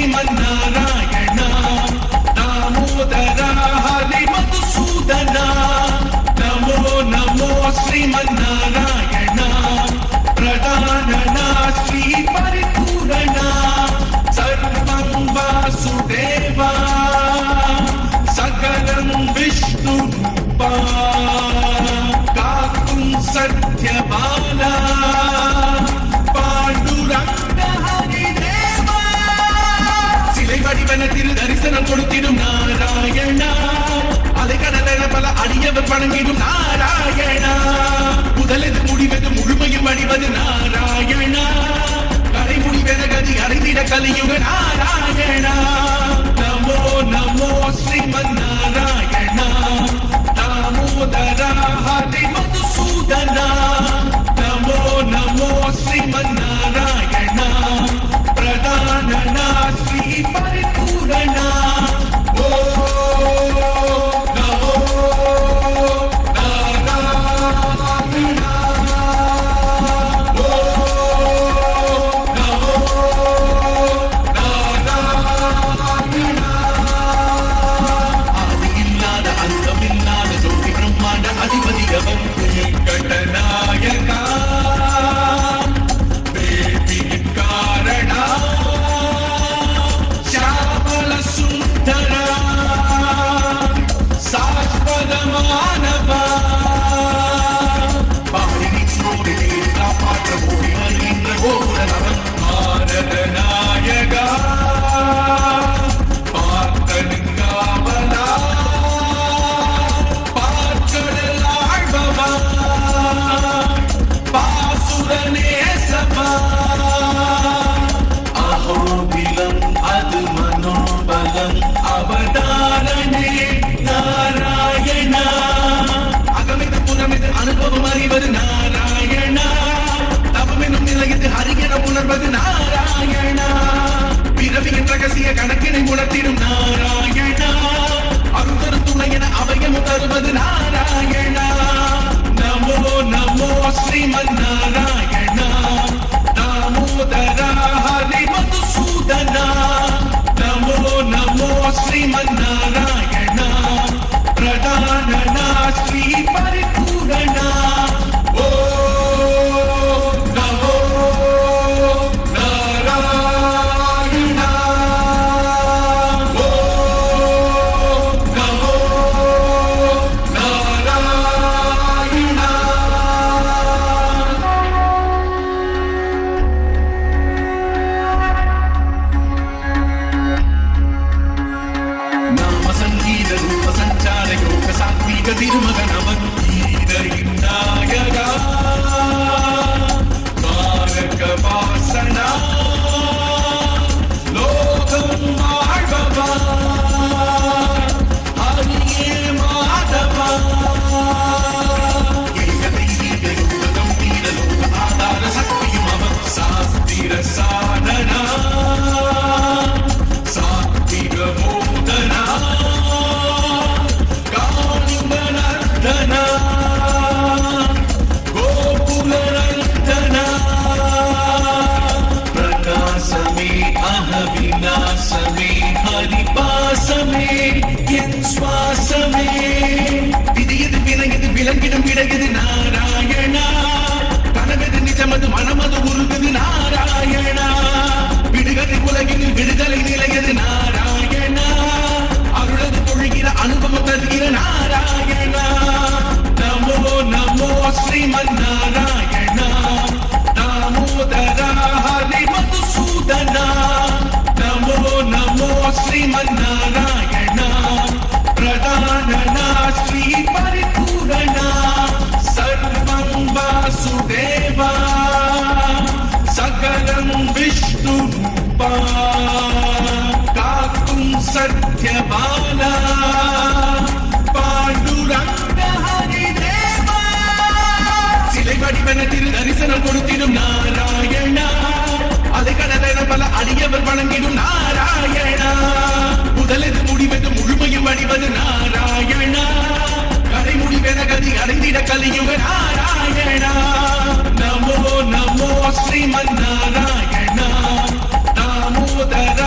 ಶ್ರೀಮನ್ನಾರಾಯಣ ದಾಮೋದರ ಹರಿ ಮಧುಸೂದನ ನಮೋ ನಮೋ ಶ್ರೀಮನ್ನಾರಾಯಣ ಪ್ರಧಾನನ ಶ್ರೀ ಪರಿಪೂರಣ ಸರ್ವಂ ವಾಸುದೇವ ಸಕಲಂ ವಿಷ್ಣು ರೂಪ ಕಾಕುಂ ಸತ್ಯಬಾಲ வடிவனத்தில் தரிசனம் கொடுத்திடும் நாராயணா அலைக்கடல பல அடியவர் வணங்கிடும் நாராயணா முதலது முடிவது முழுமையில் வடிவது நாராயணா கலை முடிவென கதி அறிந்திட கலியுக நாராயணா நமோ நமோ ஸ்ரீமன் நாராயணா தாமோதர ஹரி மதுசூதனா நமோ நமோ ஸ்ரீமன் நாராயணா பிரதானனா ஸ்ரீ பரிபூரணா அனுபவம் அறிவது நாராயணா தவமெனும் நிலையது ஹரிகென உணர்வது நாராயணா பிறவியின் ரகசிய கணக்கினை உணர்த்திடும் நாராயணா அருந்தரும் துணை என அபயமும் தருவது நாராயணா நமோ நமோ ஸ்ரீமன் நாராயணா தாமோதர ஹரி மதுசூதனா நமோ நமோ ஸ்ரீமன் நாராயணா பிரதானனா ஸ்ரீ பரிபூரணா திருமகனவன் கீதையின் நாயகா மாரக வாசனா லோகம் வாழ்பவா ஹரியே மாதவா ஏகதைகம் வீரலோக ஆதார சக்தியும் அவன் சாஸ்திர சாதனா சாத்திக மோதனா பிரகாசமே அஹவிநாசமே ஹரிபாசமே என் சுவாசமே விதியது விலகிது விலங்கிடும் விடையது நாராயணா கனவெது நிஜமது மனமது உருகுது நாராயணா விடுகதை உலகினில் விடுதலை நிலையது நாராயணா அருளது பொழுகிற அனுபவம் தருகிற நாராயணா நமோ நமோ ஸ்ரீமன் நாராயணா தாமோதர ஹரி மதுசூதனா நமோ நமோ ஸ்ரீமன் நாராயணா பிரதானனா ஸ்ரீ பரிபூரணா சர்வம் வாசுதேவா சகலம் விஷ்ணு ரூபா காக்கும் சத்யபாலா பாண்டுரங்க ஹரிதேவா சிலை வடிவனத்தில் தரிசனம் கொடுத்திடும் நாராயணா அலைக்கடல பல அடியவர் வணங்கிடும் நாராயணா முதலது முடிவது முழுமையில் வடிவது நாராயணா கலை முடிவென கதி அறிந்திட கலியுக நாராயணா நமோ நமோ ஸ்ரீமன் நாராயணா தாமோதர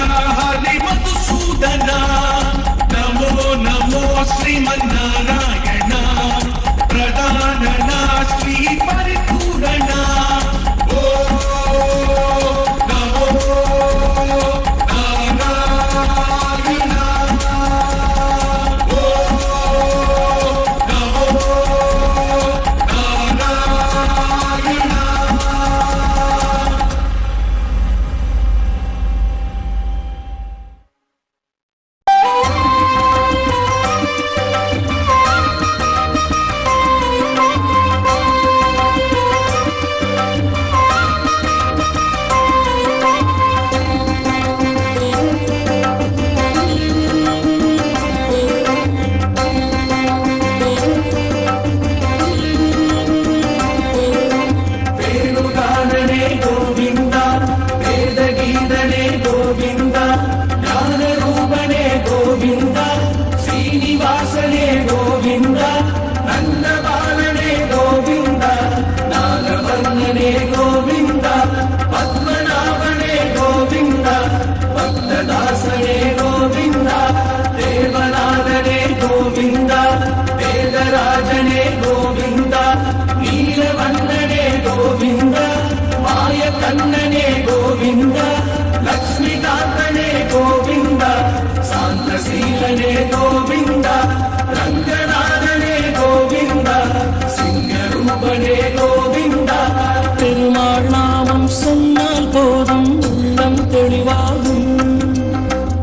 சாந்தசீலனே கோவிந்தா ரங்கநாதனே கோவிந்தா சிங்கரூபனே கோவிந்தா. பெருமாள் நாமம் சொன்னால் போதும் உள்ளம் தெளிவாகும்.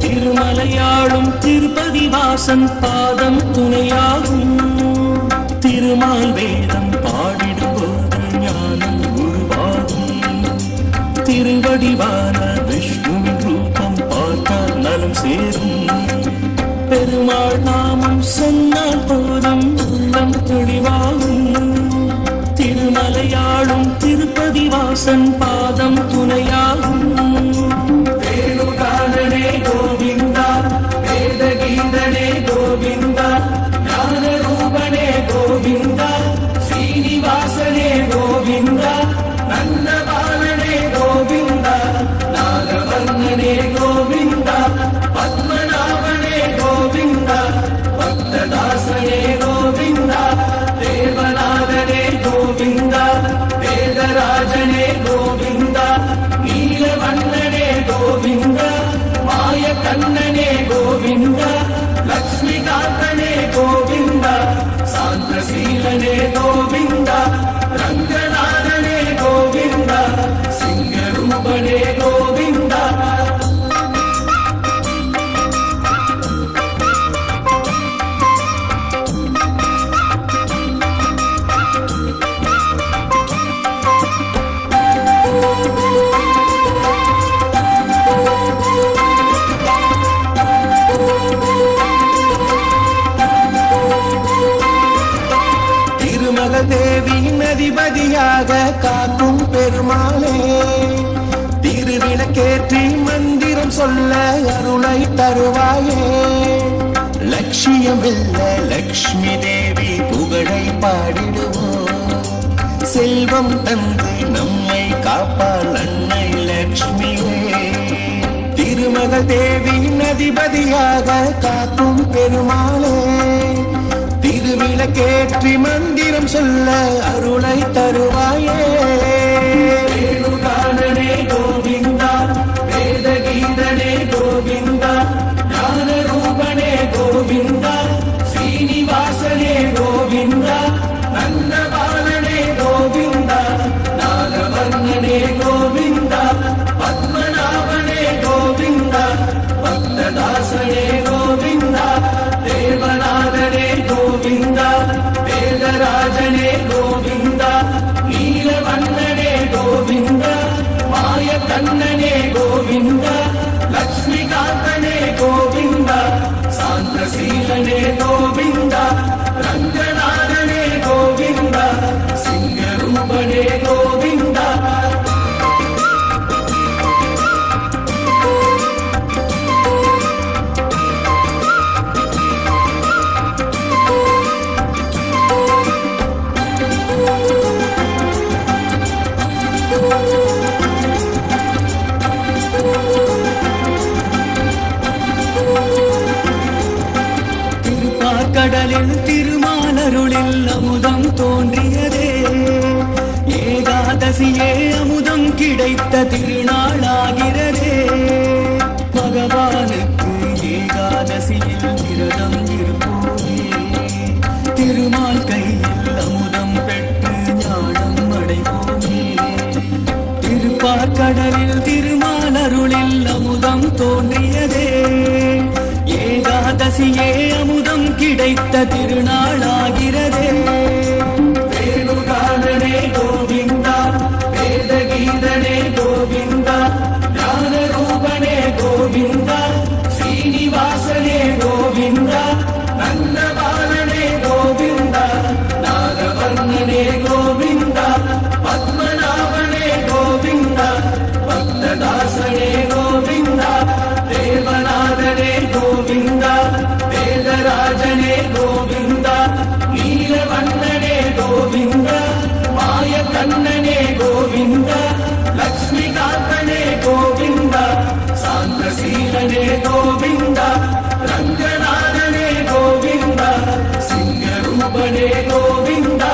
திருமலையாளும் திருப்பதி வாசன் பாதம் துணையாகும். திருமால் வேதம் பாடிடும்போது ஞானம் உருவாகும். திருவடிவான விஷ்ணுவின் ரூபம் பார்த்தால் நலம் சேரும். பெருமாள் நாமம் சொன்னால் போதும் உள்ளம் தெளிவாகும். திருமலையாளும் திருப்பதி வாசன் பாதம் துணையாகும். வேணுகானனே கோவிந்தா வேதகீதனே கோவிந்தா ஞானரூபனே கோவிந்தா ஸ்ரீனிவாசனே கோவிந்தா நந்தபாலனே கோவிந்தா நாகவர்ணனே கோவிந்தா பத்மநாபனே கோவிந்தா பக்ததாசனே கோவிந்தா தேவநாதனே கோவிந்தா வேதராஜனே கோவிந்தா நீலவண்ணனே கோவிந்தா மாய கண்ணனே கோவிந்தா லக்ஷ்மிகாந்தனே கோவிந்தா சாந்தசீலனே கோவிந்தா ரங்கநாதனே கோவிந்தா சிங்கரூபனே கோவிந்தா. தேவியின் அதிபதியாக காக்கும் பெருமாளே திருவிளக்கேற்றி மந்திரம் சொல்ல அருளை தருவாயே. லட்சியம் இல்ல லக்ஷ்மி தேவி புகழை பாடிடுவோம். செல்வம் தந்து நம்மை காப்பாள் அன்னை லக்ஷ்மியே. திருமகள் தேவியின் அதிபதியாக காக்கும் பெருமாளே திருவிளக்கேற்றி மந்திரம் சொல்ல அருளை தருவாயே. வேணுகானனே கோவிந்தா வேதகீதனே கோவிந்தா ஞானரூபனே கோவிந்தா ஸ்ரீனிவாசனே கோவிந்தா நந்தபாலனே கோவிந்தா நாகவர்ணனே கோவிந்தா பத்மநாபனே கோவிந்தா பக்ததாசனே கோவிந்தா தேவநாதனே கோவிந்தா வேதராஜனே கோவிந்தா நீலவண்ணனே கோவிந்தா மாய கண்ணனே கோவிந்தா லக்ஷ்மிகாந்தனே கோவிந்தா சாந்தசீலனே கோவிந்தா ரங்கநாதனே கோவிந்தா சிங்கரூபனே கோவிந்தா. கடலில் திருமாலருளில் அமுதம் தோன்றியதே. ஏகாதசியே அமுதம் கிடைத்த திருநாளாகிறதே. பகவானுக்கு ஏகாதசியில் விரதம் இருப்போமே. திருமால் கையில் அமுதம் பெற்று ஞானம் அடைவோமே. திருப்பார்கடலில் திருமாலருளில் அமுதம் தோன்றியதே. ஏகாதசியே அமுதம் கிடைத்த திருநாளாகிறதே. வேணுகானனே கோவிந்தா வேதகீதனே கோவிந்தா ஞானரூபனே கோவிந்தா ஸ்ரீனிவாசனே கோவிந்தா நந்தபாலனே கோவிந்தா நாகவர்ணனே கோவிந்தா பத்மநாபனே கோவிந்தா பக்ததாசனே கோவிந்தா தேவநாதனே கோவிந்தா வேதராஜனே கோவிந்தா நீலவண்ணனே கோவிந்தா மாய கண்ணனே கோவிந்தா லக்ஷ்மிகாந்தனே கோவிந்தா சாந்தசீலனே கோவிந்தா ரங்கநாதனே கோவிந்தா சிங்கரூபனே கோவிந்தா.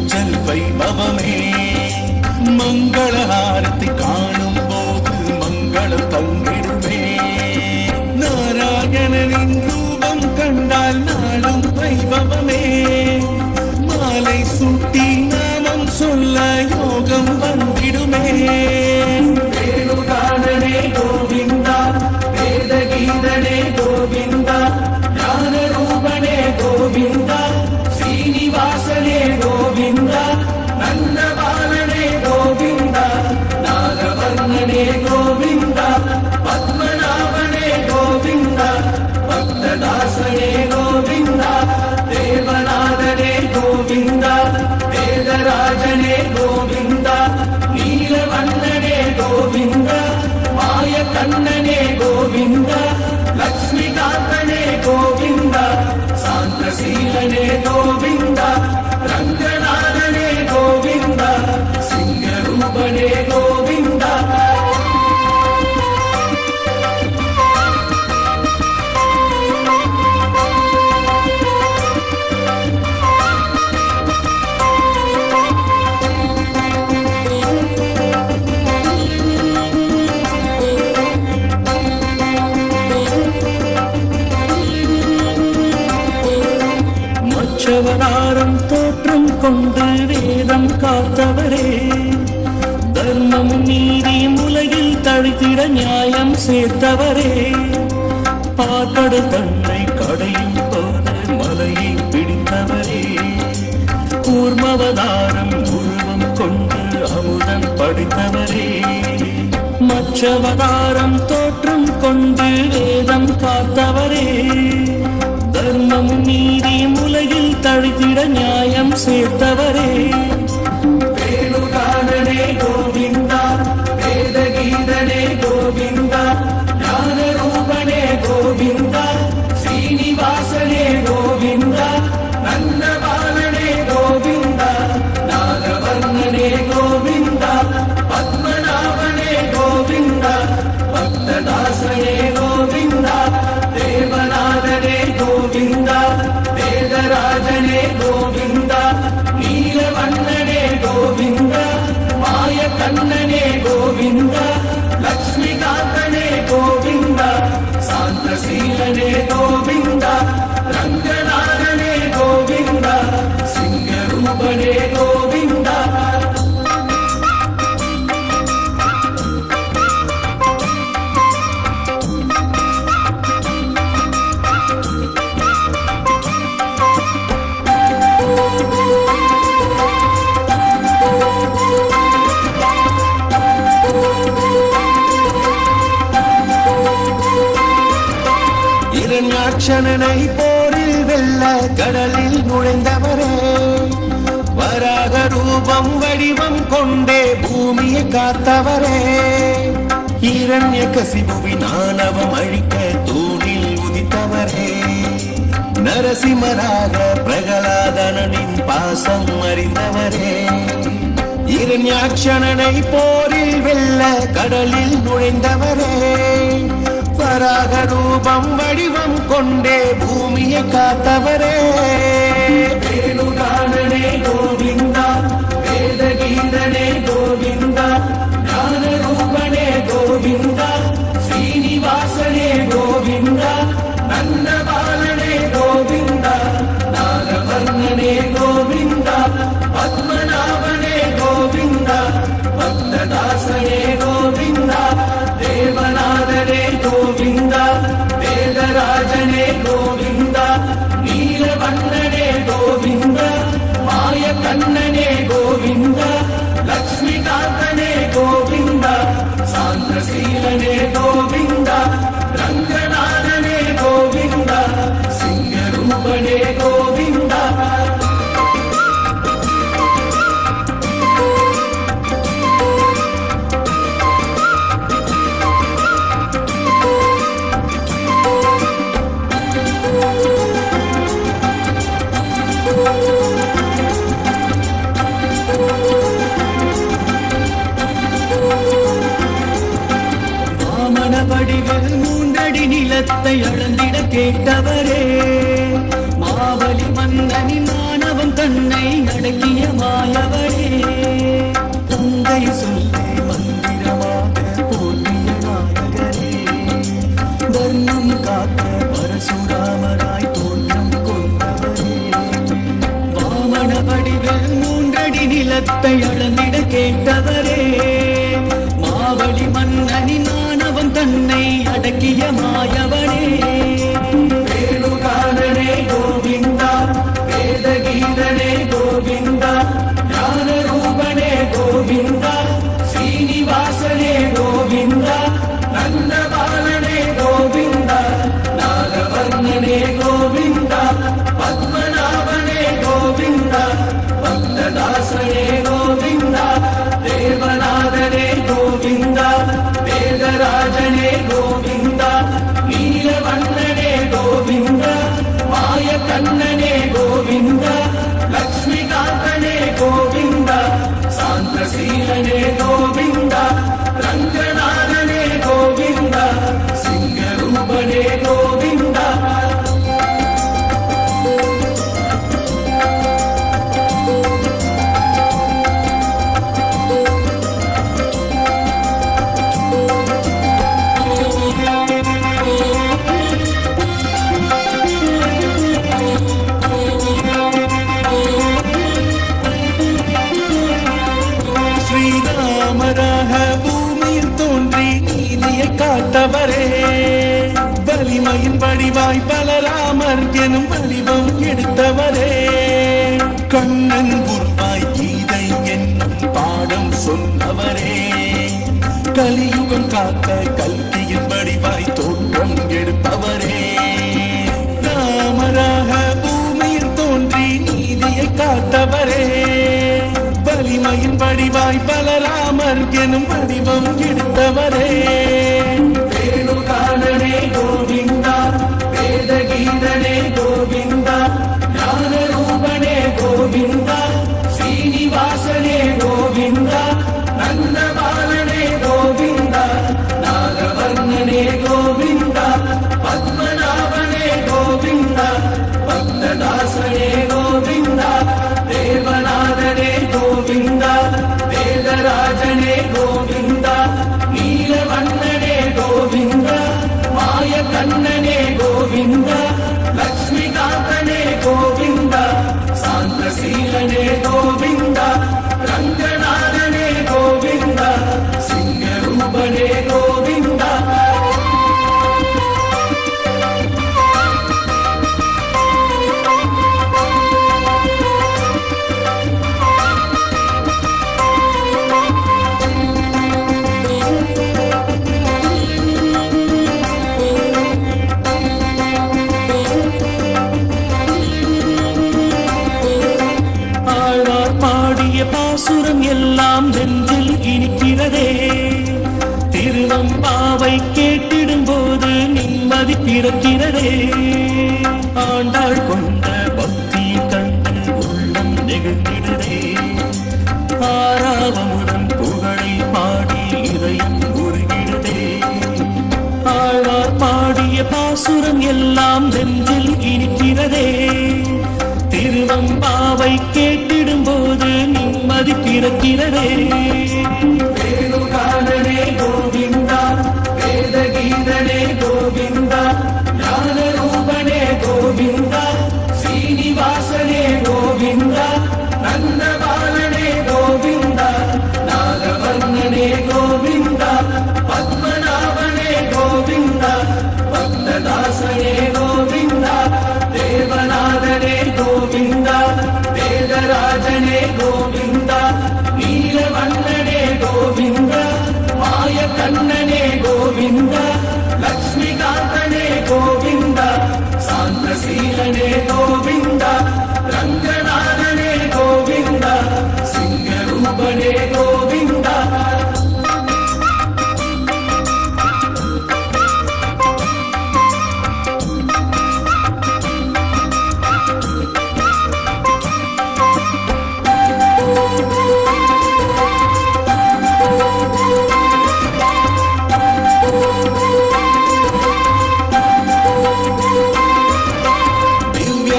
ஊஞ்சல் வைபவமே. மங்களஹாரத்தை காணும் போது மங்களம் தங்கிடுமே. நாராயணனின் ரூபம் கண்டால் நாளும் வைபவமே. மாலை சூட்டி நாமம் சொல்ல யோகம் வந்திடுமே. வேணுகானனே கோவிந்தா, வேதகீதனே கோவிந்தா, ஞானரூபனே கோவிந்தா, ஸ்ரீனிவாசனே கோவிந்தா, நந்தபாலனே கோவிந்தா, நாகவர்ணனே கோவிந்தா, பத்மநாபனே கோவிந்தா, பக்ததாசனே கோவிந்தா, தேவநாதனே கோவிந்தா, வேதராஜனே கோவிந்தா, நீலவண்ணனே கோவிந்தா, மாயக்கண்ணனே கோவிந்தா, லக்ஷ்மிகாந்தனே கோவிந்தா, சாந்தசீலனே கோவிந்தா, ரங்கநாதனே கோவிந்தா, சிங்கரூபனே கோவிந்தா. மற்றவராரும் தோற்றம் கொண்டு வேதம் காத்தவரே. தர்மம் நீதியும் உலகில் தழைத்திட நியாயம் சேர்த்தவரே. பாக்கடல் தன்னை கடையும் போது மலையை பிடித்தவரே. கூர்மவதாரம் உருவம் கொண்டு அமுதம் படித்தவரே. மற்றவதாரம் தோற்றம் கொண்டு வேதம் காத்தவரே. தர்மம் நீதியும் உலகில் தழைத்திட நியாயம் சேர்த்தவரே. வேணுகானனே கோவிந்தா, வேதகீதனே கோவிந்தா, ஞானரூபனே கோவிந்தா, ஸ்ரீனிவாசனே கோவிந்தா, நந்தபாலனே கோவிந்தா, நாகவர்ணனே கோவிந்தா, பத்மநாபனே கோவிந்தா, பக்ததாசனே கோவிந்தா, தேவநாதனே கோவிந்தா, வேதராஜனே கோவிந்தா, நீலவண்ணனே கோவிந்தா, மாயக்கண்ணனே கோவிந்தா, லக்ஷ்மிகாந்தனே கோவிந்தா, சாந்தசீலனே கோவிந்தா, ரங்கநாதனே கோவிந்தா, சிங்கரூபனே கோவிந்தா. இரண்யாட்சணனை போரில் வெல்ல கடலில் நுழைந்தவரே. வராக ரூபம் வடிவம் கொண்டே பூமியை காத்தவரே. இரண்யகசிபுவின் ஆணவம் அழிக்க தூணில் உதித்தவரே. நரசிம்மராக பிரகலாதனின் பாசம் அறிந்தவரே. இரண்யாட்சணனை போரில் வெல்ல கடலில் நுழைந்தவரே. வராக ரூபம் வடிவம் கொண்டே பூமியை காத்தவரே. வேணுகானனே கோவிந்தா, வேதகீதனே கோவிந்தா, ஞானரூபனே கோவிந்தா, ஸ்ரீனிவாசனே கோவிந்தா, நந்தபாலனே கோவிந்தா, நாகவர்ணனே கோவிந்தா, பத்மநாபனே கோவிந்தா, பக்ததாசனே கோவிந்தா, தேவநாதனே கோவிந்தா, வேதராஜனே கோவிந்தா, நீலவண்ணனே கோவிந்தா, மாயக்கண்ணனே கோவிந்தா, லக்ஷ்மிகாந்தனே கோவிந்தா, சாந்தசீலனே கோவிந்தா, ரங்கநாதனே கோவிந்தா, சிங்கரூபனே கோவிந்தா. வடிவில் 3 அடி நிலத்தை அளந்திட கேட்டவரே. மாவலி மன்னனின் ஆணவம் தன்னை அடக்கிய போரில் 3 அடி நிலத்தை அளந்திட கேட்டவரே, மாவழி மன்னனின் ஆணவம் தன்னை அடக்கிய மாயவனே. வேணுகாரனே கோவிந்தா, வேதகீதனே கோவிந்தா, ஞான ரூபனே கோவிந்தா, ஸ்ரீனிவாசனே கோவிந்தா, நந்தபாலனே கோவிந்தா, நாகவர்ணனே கோவிந்தா, பத்மநாபனே கோவிந்தா, பக்ததாசனே கோவிந்தா, தேவநாதனே கோவிந்தா, வேதராஜனே கோவிந்தா, நீலவண்ணனே கோவிந்தா, மாய கண்ணனே கோவிந்தா, லக்ஷ்மிகாந்தனே கோவிந்தா, சாந்தசீலனே கோவிந்தா, ரங்கநாதனே கோவிந்தா, சிங்கரூபனே கோவிந்தா. ஸ்ரீராமராக பூமியில் தோன்றி நீதியை காத்தவரே, வலிமையின் வடிவாய் பலராமர் எனும் வடிவம் எடுத்தவரே, கண்ணன் குருவாய் கீதை என்னும் பாடம் சொன்னவரே, கலியுகம் காக்க கல்கியின் வடிவாய் தோற்றம் எடுப்பவரே, ராமராக பூமியில் தோன்றி நீதியை காத்தவரே, வலிமையின் வடிவாய் பலராமர் எனும் வடிவம் எடுத்தவரே. வேணுகாரனே கோவிந்தா, வேதகீதனே கோவிந்தா, ஞான ரூபனே கோவிந்தா, ஸ்ரீனிவாசனே கோவிந்தா, நந்தபாலனே கோவிந்தா, நாகவர்ணனே கோவிந்தா, பத்மநாபனே கோவிந்தா, பக்ததாசனே கோவிந்தா, தேவநாதனே கோவிந்தா, வேதராஜனே கோவிந்தா, நீலவண்ணனே கோவிந்தா, மாய கண்ணனே கோவிந்தா, லக்ஷ்மிகாந்தனே கோவிந்தா, சாந்தசீலனே கோவிந்தா, ரங்கநாதனே கோவிந்தா, சிங்கரூபனே கோவிந்தா. பாசுரம் எல்லாம் நெஞ்சில் இனிக்கிறதே, திருவம்பாவை கேட்டிடும் போது நிம்மதி பிறக்கிறதே, ஆண்டாள் கொண்ட பக்தி கண்டு உள்ளம் நெகிழ்ந்திடுதே, ஆறாவமுடன் புகழை பாடி இதயம் உருகிடுதே, ஆழ்வார் பாடிய பாசுரம் எல்லாம் நெஞ்சில் இனிக்கிறதே, திருவம்பாவை கேட்டிடும் போது நிம்மதி பிறக்கிறதே. வேணுகாரனே கோவிந்தா, வேதகீதனே கோவிந்தா, ஞான ரூபனே கோவிந்தா, ஸ்ரீனிவாசனே கோவிந்தா, நந்தபாலனே கோவிந்தா, நாகவர்ணனே கோவிந்தா, பத்மநாபனே கோவிந்தா, பக்ததாசனே கோவிந்தா, தேவநாதனே கோவிந்தா, வேதராஜனே கோவிந்தா, நீலவண்ணனே கோவிந்தா, மாய கண்ணனே கோவிந்தா, லக்ஷ்மிகாந்தனே கோவிந்தா, சாந்தசீலனே கோவிந்தா, ரங்கநாதனே கோவிந்தா, சிங்கரூபனே கோவிந்தா.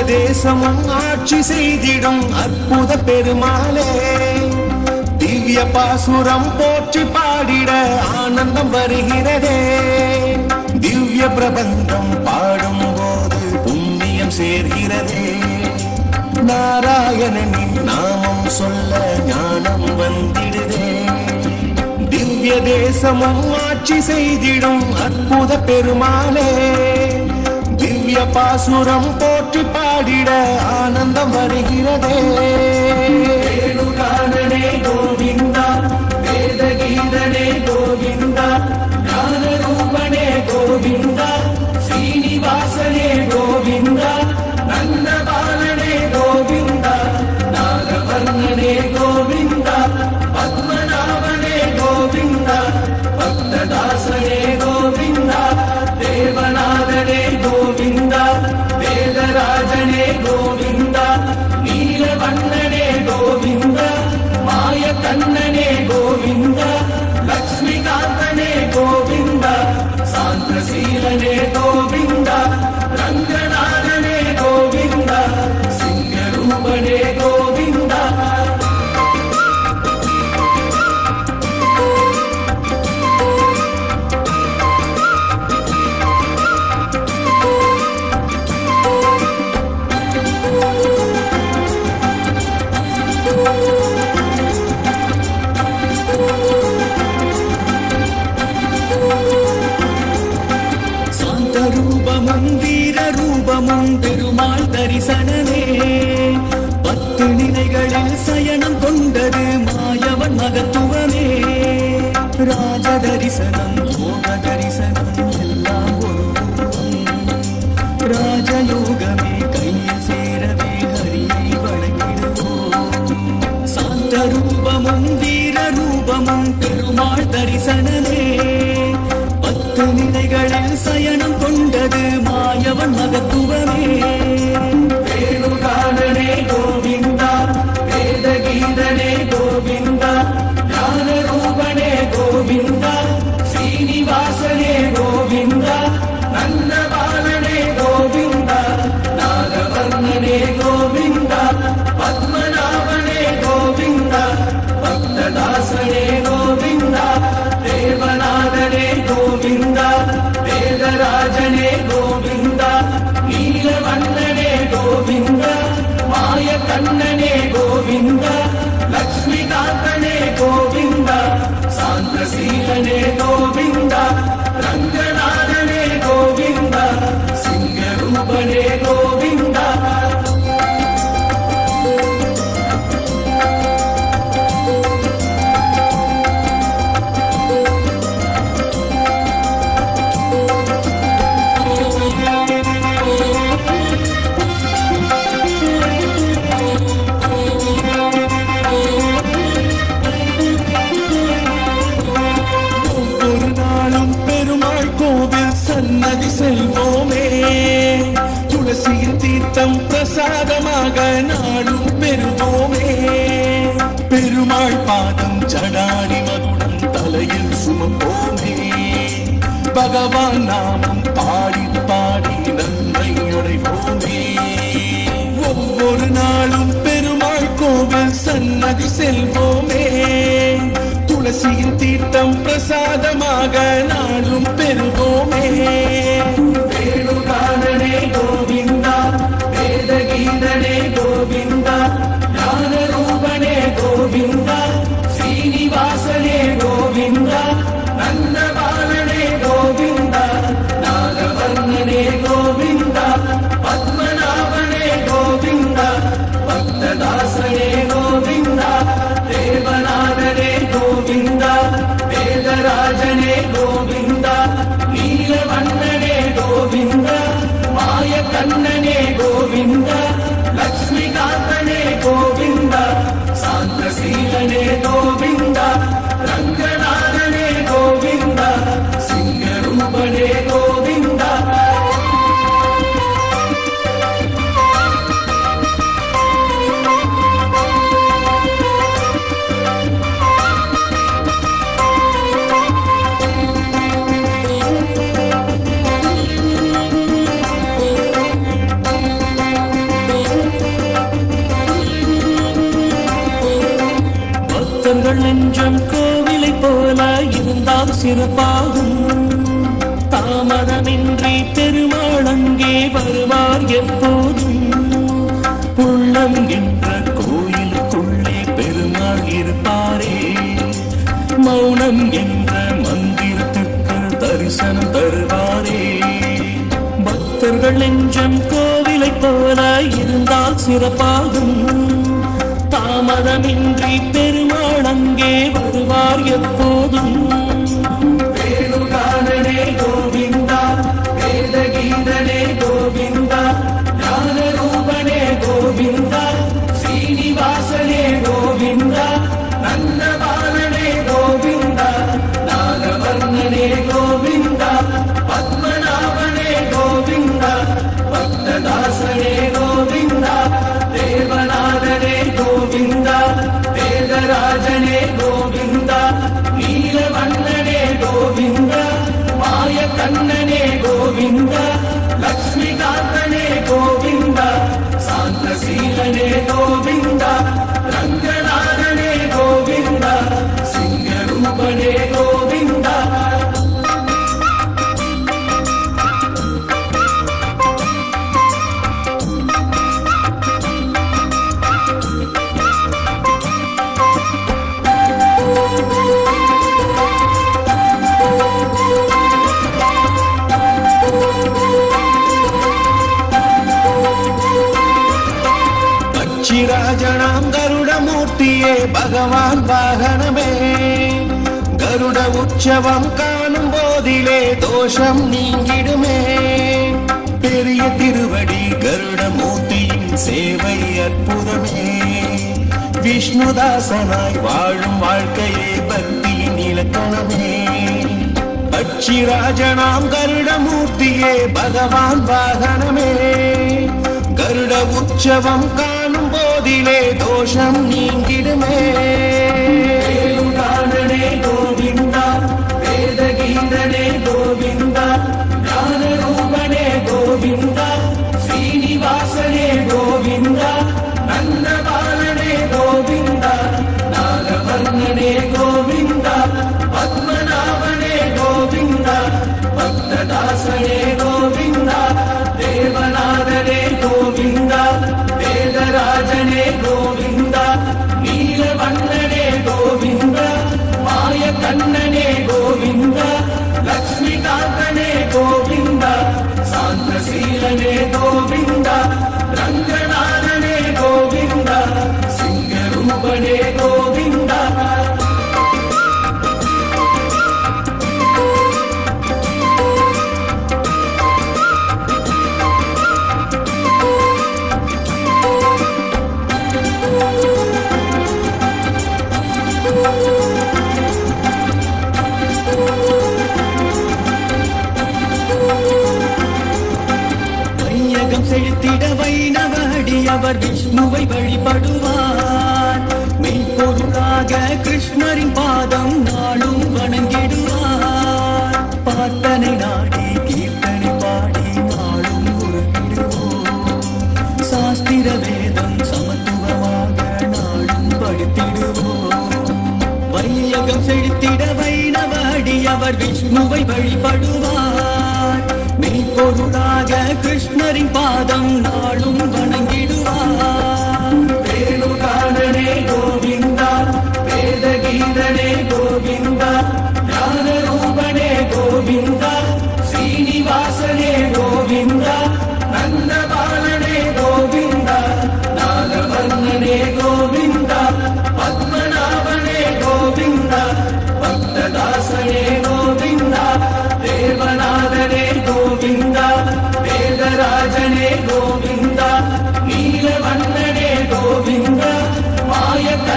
தேசமும் ஆட்சி செய்திடும் அற்புத பெருமாளே, திவ்ய பாசுரம் போற்றி பாடிட ஆனந்தம் வருகிறதே, திவ்ய பிரபந்தம் பாடும் போது புண்ணியம் சேர்கிறதே, நாராயணனின் நாமம் சொல்ல ஞானம் வந்திடுதே. திவ்ய தேசமும் ஆட்சி செய்திடும் அற்புத பெருமாளே, திவ்ய பாசுரம் போற்றி பாடிட ஆனந்தம் வருகிறதே. வேணுகானனே கோவிந்தா, வேதகீதனே கோவிந்தா, ஞானரூபனே கோவிந்தா, ஸ்ரீனிவாசனே கோவிந்தா, நந்தபாலனே கோவிந்தா, நாகவர்ணனே கோவிந்தா, பத்மநாபனே கோவிந்தா, பக்ததாசனே கோவிந்தா, தேவநாதனே கோவிந்தா, வேதராஜனே கோவிந்தா, நீலவண்ணனே கோவிந்தா, மாய கண்ணனே கோவிந்தா, லக்ஷ்மிகாந்தனே கோவிந்தா, சாந்தசீலனே கோவிந்தா, ரங்கநாதனே கோவிந்தா, சிங்கரூபனே கோவிந்தா. ரூபமும் வீர ரூபமும் பெருமாள் தரிசனமே, 10 நிலைகளில் சயனம் கொண்டது மாயவன் மகத்துவமே. ராஜ தரிசனம் யோக தரிசனம் எல்லாம் ஒரு ரூபம், ராஜயோகமே கையில் சேரவே ஹரியை வணங்கிடுவோம். சாந்த ரூபமும் வீர ரூபமும் பெருமாள் தரிசனமே, 10 நிலைகளில் சயனம் கொண்டது மாயவன் மகத்துவமே. வேணுகானனே கோவிந்தா, வேதகீதனே கோவிந்தா, ஞானரூபனே கோவிந்தா, ஸ்ரீனிவாசனே கோவிந்தா, நந்தபாலனே கோவிந்தா, நாகவர்ணனே கோவிந்தா, பத்மநாபனே கோவிந்தா, பக்ததாசனே கோவிந்தா, தேவநாதனே கோவிந்தா, வேதராஜனே கோவிந்தா, நீலவண்ணனே கோவிந்தா, மாய கண்ணனே கோவிந்தா, லக்ஷ்மிகாந்தனே கோவிந்தா, சாந்தசீலனே கோவிந்தா, ரங்கநாதனே கோவிந்தா, சிங்கரூபனே கோவிந்தா. சன்னதி செல்வோமே, துளசியின் தீர்த்தம் பிரசாதமாக நாடும் பெறுவோமே. பெருமாள் பாதம் ஜடாரி மகுடம் தலையில் சுமப்போமே, பகவான் நாமம் பாடி பாடி நன்மை அடைவோமே. ஒவ்வொரு நாளும் பெருமாள் கோவில் சன்னதி செல்வோமே, துளசியின் தீர்த்தம் பிரசாதமாக நாளும் பெறுவோமே. வேணுகானனே கோவிந்தா, வேதகீதனே கோவிந்தா, ஞானரூபனே கோவிந்தா, ஸ்ரீனிவாசனே கோவிந்தா, நந்தபாலனே கோவிந்தா, நாகவர்ணனே கோவிந்தா, பத்மநாபனே கோவிந்தா, பக்ததாசனே கோவிந்தா, தேவநாதனே கோவிந்தா, வேதராஜனே கோவிந்தா, நீலவண்ணனே கோவிந்தா, மாய கண்ணனே கோவிந்தா, லக்ஷ்மிகாந்தனே கோவிந்தா, சாந்தசீலனே கோவிந்தா, ரங்கநாதனே கோவிந்தா, சிங்கரூபனே கோவிந்தா. பக்தர்கள் நெஞ்சம் கோவிலை போல இருந்தால் சிறப்பாகும், தாமதமின்றி பெருமாள் அங்கே வருவார் எப்போதும். உள்ள மௌனம் என்ற கோயிலுக்குள்ளே பெருமாள் இருப்பாரே, மௌனம் என்ற மந்திரத்துக்கு தரிசனம் தருவாரே. பக்தர்கள் நெஞ்சம் கோவிலை போல இருந்தால் சிறப்பாகும், தாமதமின்றி பெருமாள் அங்கே வருவார் எப்போதும். வேணுகானனே கோவிந்தா, வேதகீதனே கோவிந்தா, ஞானரூபனே கோவிந்தா, ஸ்ரீனிவாசனே கோவிந்தா, நந்தபாலனே கோவிந்தா, நாகவர்ணனே கோவிந்தா, பத்மநாபனே கோவிந்தா, பக்ததாசனே கோவிந்தா, தேவநாதனே கோவிந்தா, வேதராஜனே கோவிந்தா, நீலவண்ணனே கோவிந்தா, மாயக்கண்ணனே கோவிந்தா, லக்ஷ்மிகாந்தனே கோவிந்தா, சாந்தசீலனே கோவிந்தா, ரங்கநாதனே கோவிந்தா, சிங்கரூபனே கோவிந்தா. பட்சிராஜனாம் கருடமூர்த்தியே பகவான் வாகனமே, கருட உற்சவம் காணும் போதிலே தோஷம் நீங்கிடுமே. பெரிய திருவடி கருடமூர்த்தியின் சேவை அற்புதமே, விஷ்ணுதாசனாய் வாழும் வாழ்க்கையே பக்தியின் இலக்கணமே. பட்சிராஜனாம் கருடமூர்த்தியே பகவான் வாகனமே, கருட உற்சவம் காணும் போதிலே தோஷம் நீங்கிடுமே. வேணுகானனே கோவிந்தா, வேதகீதனே கோவிந்தா, ஞானரூபனே கோவிந்தா, ஸ்ரீனிவாசனே கோவிந்தா, நந்தபாலனே கோவிந்தா, நாகவர்ணனே கோவிந்தா, பத்மநாபனே கோவிந்தா, பக்ததாசனே கோவிந்தா, தேவநாதனே கோவிந்தா, வேதராஜனே கோவிந்தா, நீலவண்ணனே கோவிந்தா, மாயக்கண்ணனே கோவிந்தா, லக்ஷ்மிகாந்தனே கோவிந்தா, சாந்தசீலனே கோவிந்தா, ரங்கநாதனே கோவிந்தா, சிங்கரூபனே கோவிந்தா. வையகம் செலுத்திட வைணவ அடியவர் விஷ்ணுவை வழிபடுவார், மெய்ப்பொருளாக கிருஷ்ணரின் பாதம் நாளும் வணங்கிடுவார். பார்த்தனை நாடி கீர்த்தனை பாடி நாளும் உருகிடுவோம், சாஸ்திர வேதம் சமத்துவமாக நாளும் படித்திடுவோம். வையகம் செலுத்திட வைணவ அடியவர் விஷ்ணுவை வழிபடுவார், மெய்ப்பொருளாக கிருஷ்ணரின் பாதம் நாளும் வணங்கிடுவார். வேணுகானனே கோவிந்தா, வேதகீதனே கோவிந்தா, ஞானரூபனே கோவிந்தா, ஸ்ரீனிவாசனே கோவிந்தா, நந்தபாலனே கோவிந்தா, நாகவர்ணனே கோவிந்தா, பத்மநாபனே கோவிந்தா, பக்ததாசனே கோவிந்தா, தேவநாதனே கோவிந்தா, வேதராஜனே கோவிந்தா, நீலவண்ணனே கோவிந்தா, மாயக்க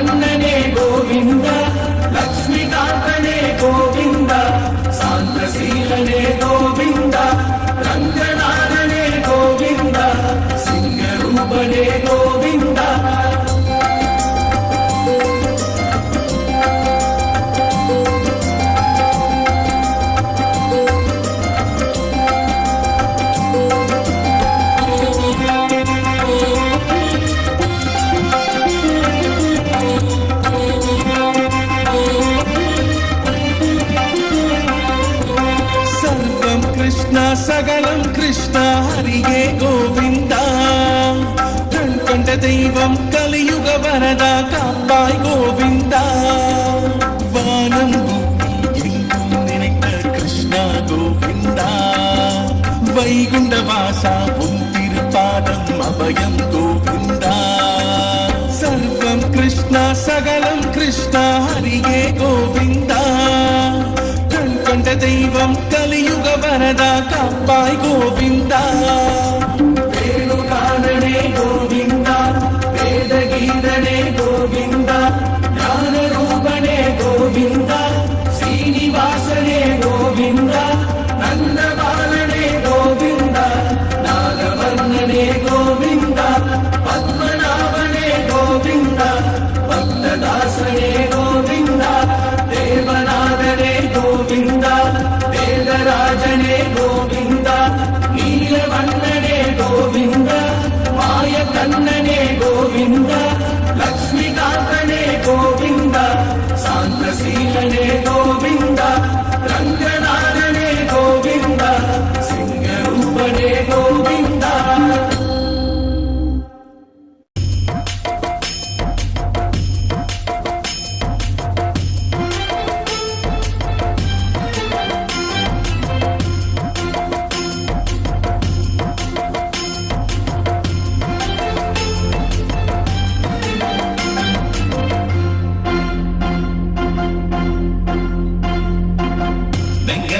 தெய்வம் கலியுக வரதா காப்பாய் கோவிந்தா வானம் பூமி எங்கும் நினைத்த கிருஷ்ணா கோவிந்தா வைகுண்ட வாசா உன் திருப்பாதம் அபயம் கோவிந்தா சர்வம் கிருஷ்ணா சகலம் கிருஷ்ணா ஹரியே கோவிந்தா கண் கண்ட தெய்வம் கலியுக வரதா காப்பாய் கோவிந்தா வேணுகானனே கோவிந்தா வேதகீதனே கோவிந்தா ஞான ரூபனே கோவிந்தா ஸ்ரீனிவாசனே கோவிந்தா நந்தபாலனே கோவிந்தா நாகவர்ணனே கோவிந்தா பத்மநாபனே கோவிந்தா பக்ததாசனே கோவிந்தா தேவநாதனே கோவிந்தா வேதராஜனே கோவிந்தா நீலவண்ணனே கோவிந்தா மாய கண்ணனே கோவிந்தா லக்ஷ்மிகாந்தனே கோவிந்தா சாந்தசீலனே கோவிந்தா ரங்கநாதனே கோவிந்தா சிங்கரூபனே கோவிந்தா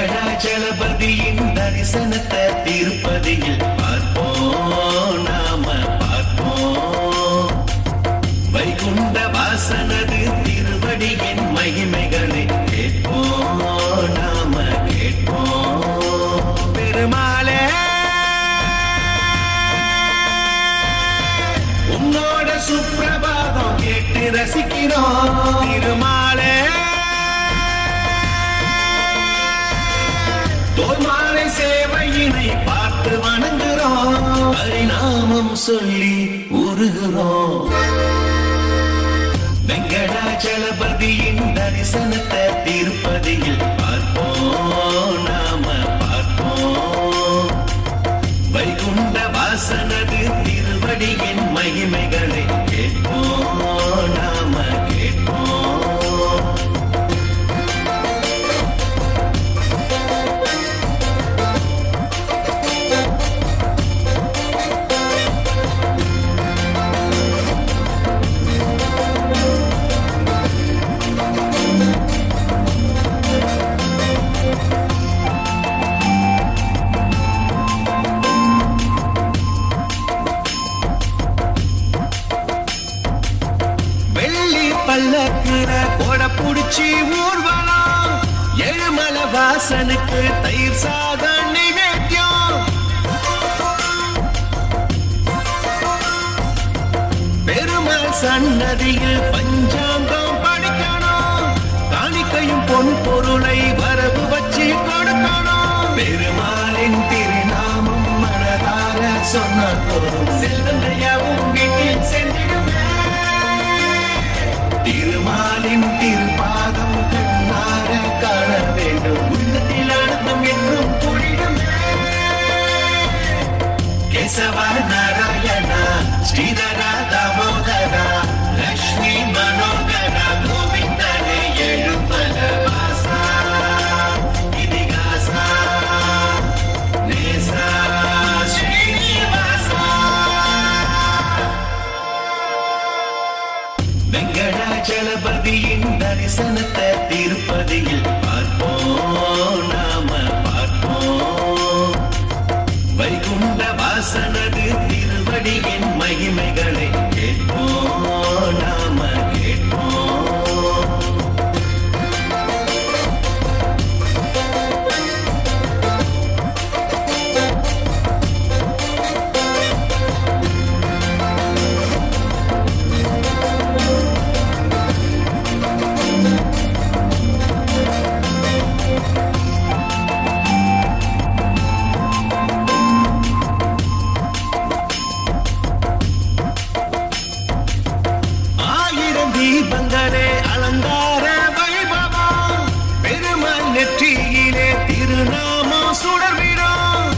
வெங்கடாச்சலபதியின் தரிசனத்தை திருப்பதியில் பார்ப்போம் நாம பார்ப்போம் வைகுண்ட வாசனது திருவடியின் மகிமைகளை கேட்போம் நாம கேட்போம் பெருமாளே உன்னோட சுப்பிரபாதம் கேட்டு ரசிக்கிறோம் திருமாளே தோல்மாலை சேவையினை பார்த்து வணங்குறோம் பரிணாமம் சொல்லி உருகுறோம் வெங்கடாச்சலபதியின் தரிசனத்தை திருப்பதியில் பார்ப்போம் நாம பார்ப்போம் வைகுண்ட வாசனது திருவடியின் மகிமைகளை கேட்போம் நாம கேட்போம் பல்லக்குற கொட புடிச்சி ஊர்வலம் எழுமல வாசனுக்கு தயிர் சாதம் நிவேத்தியம் பெருமாள் சன்னதியில் பஞ்சாங்கம் படிக்கணும் காணிக்கையும் பொன் பொருளை வரவு வச்சு கொடுக்கணும் பெருமாளின் திருநாமம் மனதார சொன்ன போதும் செல்வந்தையாவும் வீட்டில் சென்றிடுமே திருமாலின் திருப்பாதம் கண்ணார காண வேண்டும் உள்ளத்தில் ஆனந்தம் என்றும் குளிருமே கேசவ நாராயணா ஸ்ரீதரா தாமோதரா லக்ஷ்மி மனோகரா கோவிந்தனே எழுமல வாசா இதிகாசா நேசா ஸ்ரீனிவாசா வெங்கடாச்சலபதியின் தரிசனத்தை திருப்பதியில் பார்ப்போம் நாம பார்ப்போம் வைகுண்ட வாசனது திருவடியின் மகிமைகளை கேட்போம் நாம கேட்போம் தீபங்களே அலங்கார வைபவம் பெருமாள் நெற்றியிலே திருநாமம் சுடர்விடும்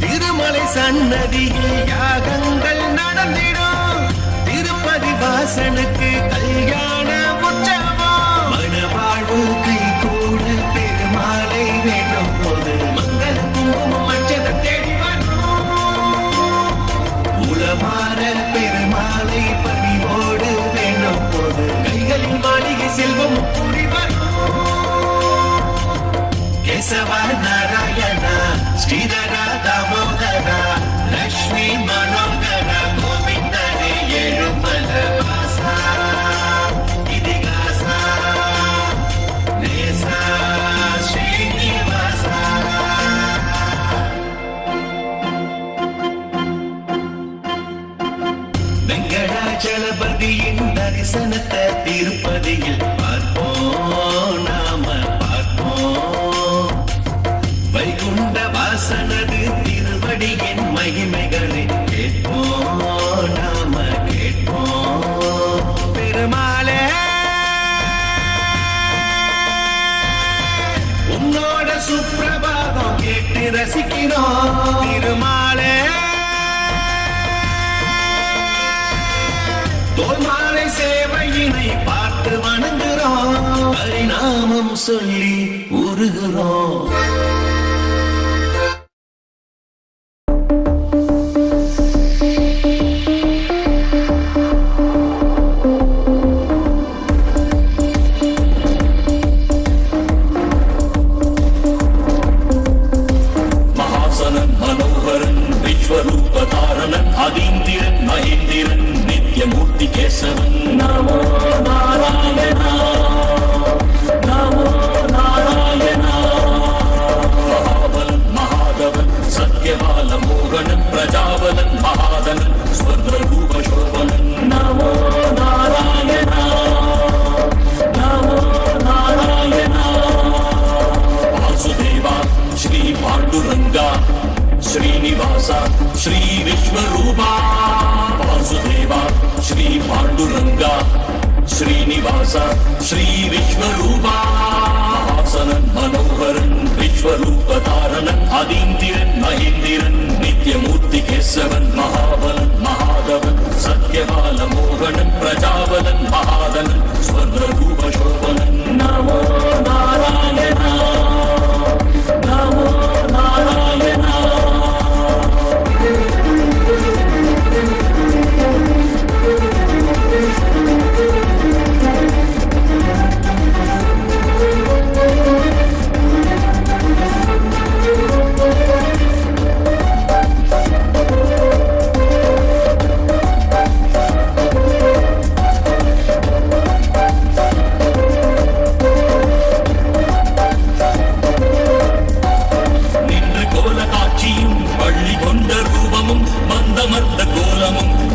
திரு சன்னதியில் யாகங்கள் நடந்திடும் திருப்பதி வாசனுக்கு கல்யாண உற்சவம் மனவாழ்வு கை கூட பெருமாளை வேண்டும் போது மங்கள குங்குமம் மஞ்சள் தேடி வரும் உளமாற பெருமாளை பணிவோடு வேண்டும் போது கைகளில் மாளிகை செல்வம் கூடி வரும் கேசவ நாராயணா ஸ்ரீதரா தாமோதரா லக்ஷ்மி மனோகர கோவிந்தரே எழுமல வாசா இதிகாசா நேசா ஸ்ரீனிவாசா வெங்கடாச்சலபதியின் தரிசனத்தை திருப்பதியில் பார்ப்போம் நாம பார்ப்போம் வைகுண்ட வாசனது திருவடியின் மகிமைகளை கேட்போம் நாம கேட்போம் பெருமாளே உன்னோட சுப்பிரபாதம் கேட்டு ரசிக்கிறோம் திருமாலே தோல்மாலை சேவையினை பார்த்து வணங்குறோம் பரிணாமம் சொல்லி உருகுறோம் மகாசனன் மனோகரன் விஸ்வரூபதாரணன் அதீந்திரன் மகேந்திரன் நித்யமூர்த்தி கேசவன் நமோ நாராயணா நமோ நாராயணா மகாபலன் மகாதவன் சத்யபால மோகனன் பிரஜாபலன் மகாதனன் ஸ்வர்ணரூப சோபனன் நமோ நாராயணா நமோ நாராயணா வாசுதேவா ஸ்ரீ பாண்டுரங்கா श्रीनिवास श्री विश्वरूपा वासुदेवा श्री पांडुरंगा श्रीनिवास श्री विश्वरूपा हासनन मनोहरन विश्वरूपधारणन अदींद्रन महेंद्रन नित्यमूर्ति केशवन महाबलन महादवन सत्यबाल मोहनन प्रजाबलन महादनन स्वर्णरूप शोभनन नमो नारायणा नमो नारायणा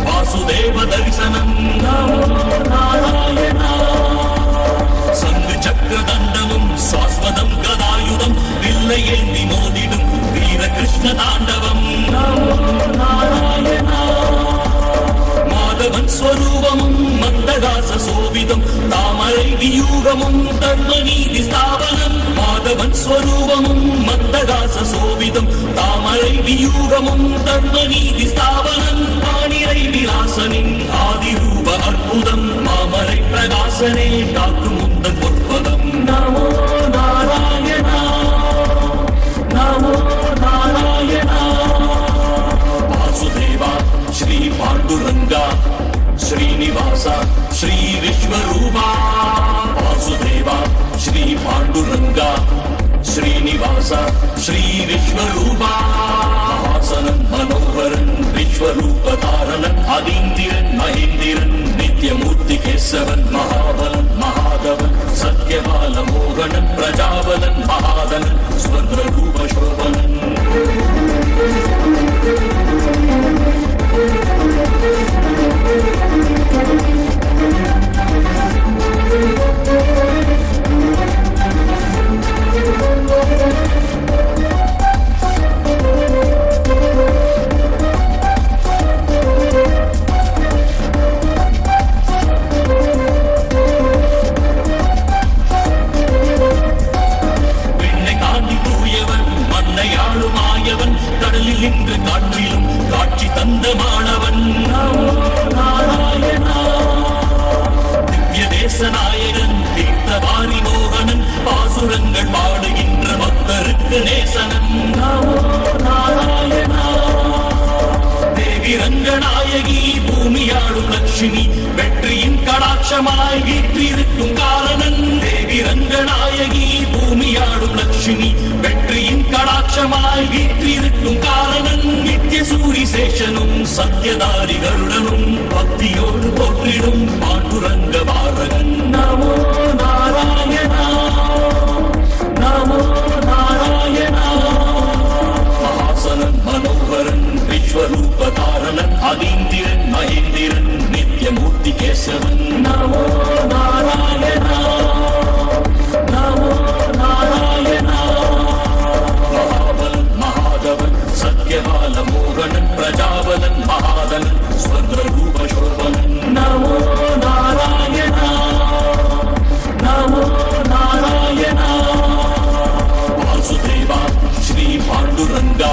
வாசுதேவ தரிசனம் நமோ நாராயணா சங்கு சக்கர தண்டமும் சாஸ்வதம் கதாயுதம் வில்லை ஏந்தி மோதிடும் வீர கிருஷ்ண தாண்டவம் நமோ நாராயணா மாதவன் ஸ்வரூபமும் மந்தகாச சோபிதம் தாமரை வியூகமும் தர்ம நீதி ஸ்தாபனம் மாதவன் ஸ்வரூபமும் மந்தகாச சோபிதம் தாமரை வியூகமும் தர்ம நீதி ஸ்தாபனம் மானிரை விலாசனின் ஆதிரூப அற்புதம் மாமரை பிரகாசனே காக்கும் முந்தன் பொற்பதம் நமோ நாராயணா நமோ நாராயணா வாசுதேவா श्री पांडुरंगा श्रीनिवास श्री विश्वरूपा वासुदेवा श्री पांडुरंगा श्रीनिवास श्री विश्वरूपा हासनन मनोहरन विश्वरूपधारणन अदींद्रन महेंद्रन नित्यमूर्ति केशवन महाबलन महादवन सत्यबाल मोहनन प्रजाबलन महादनन स्वर्णरूप शोभनन தெலுங்கு நேசனம் நமோ நாராயணா தேவி ரங்கநாயகி பூமியாளும் லட்சுமி வெற்றியின் கடாட்சமாய் வீற்றிருக்கும் காரணன் தேவி ரங்கநாயகி பூமியாளும் லட்சுமி வெற்றியின் கடாட்சமாய் வீற்றிருக்கும் காரணன் நித்திய சூரி சேஷனும் சத்யதாரி கருடனும் பக்தியோடு போற்றிடும் பாண்டுரங்க பாரகன் நமோ நாராயணா நமோ நாராயணா மகாசனன் மனோகரன் விஸ்வரூபதாரணன் அதீந்திரன் மகேந்திரன் நித்யமூர்த்தி கேசவன் நமோ நாராயணா நமோ நாராயணா மகாபலன் மகாதவன் சத்யபால மோகனன் பிரஜாபலன் மகாதனன் ஸ்வர்ணரூப சோபனன் நமோ நாராயணா நமோ நாராயணா வாசுதேவா ஸ்ரீ பாண்டுரங்கா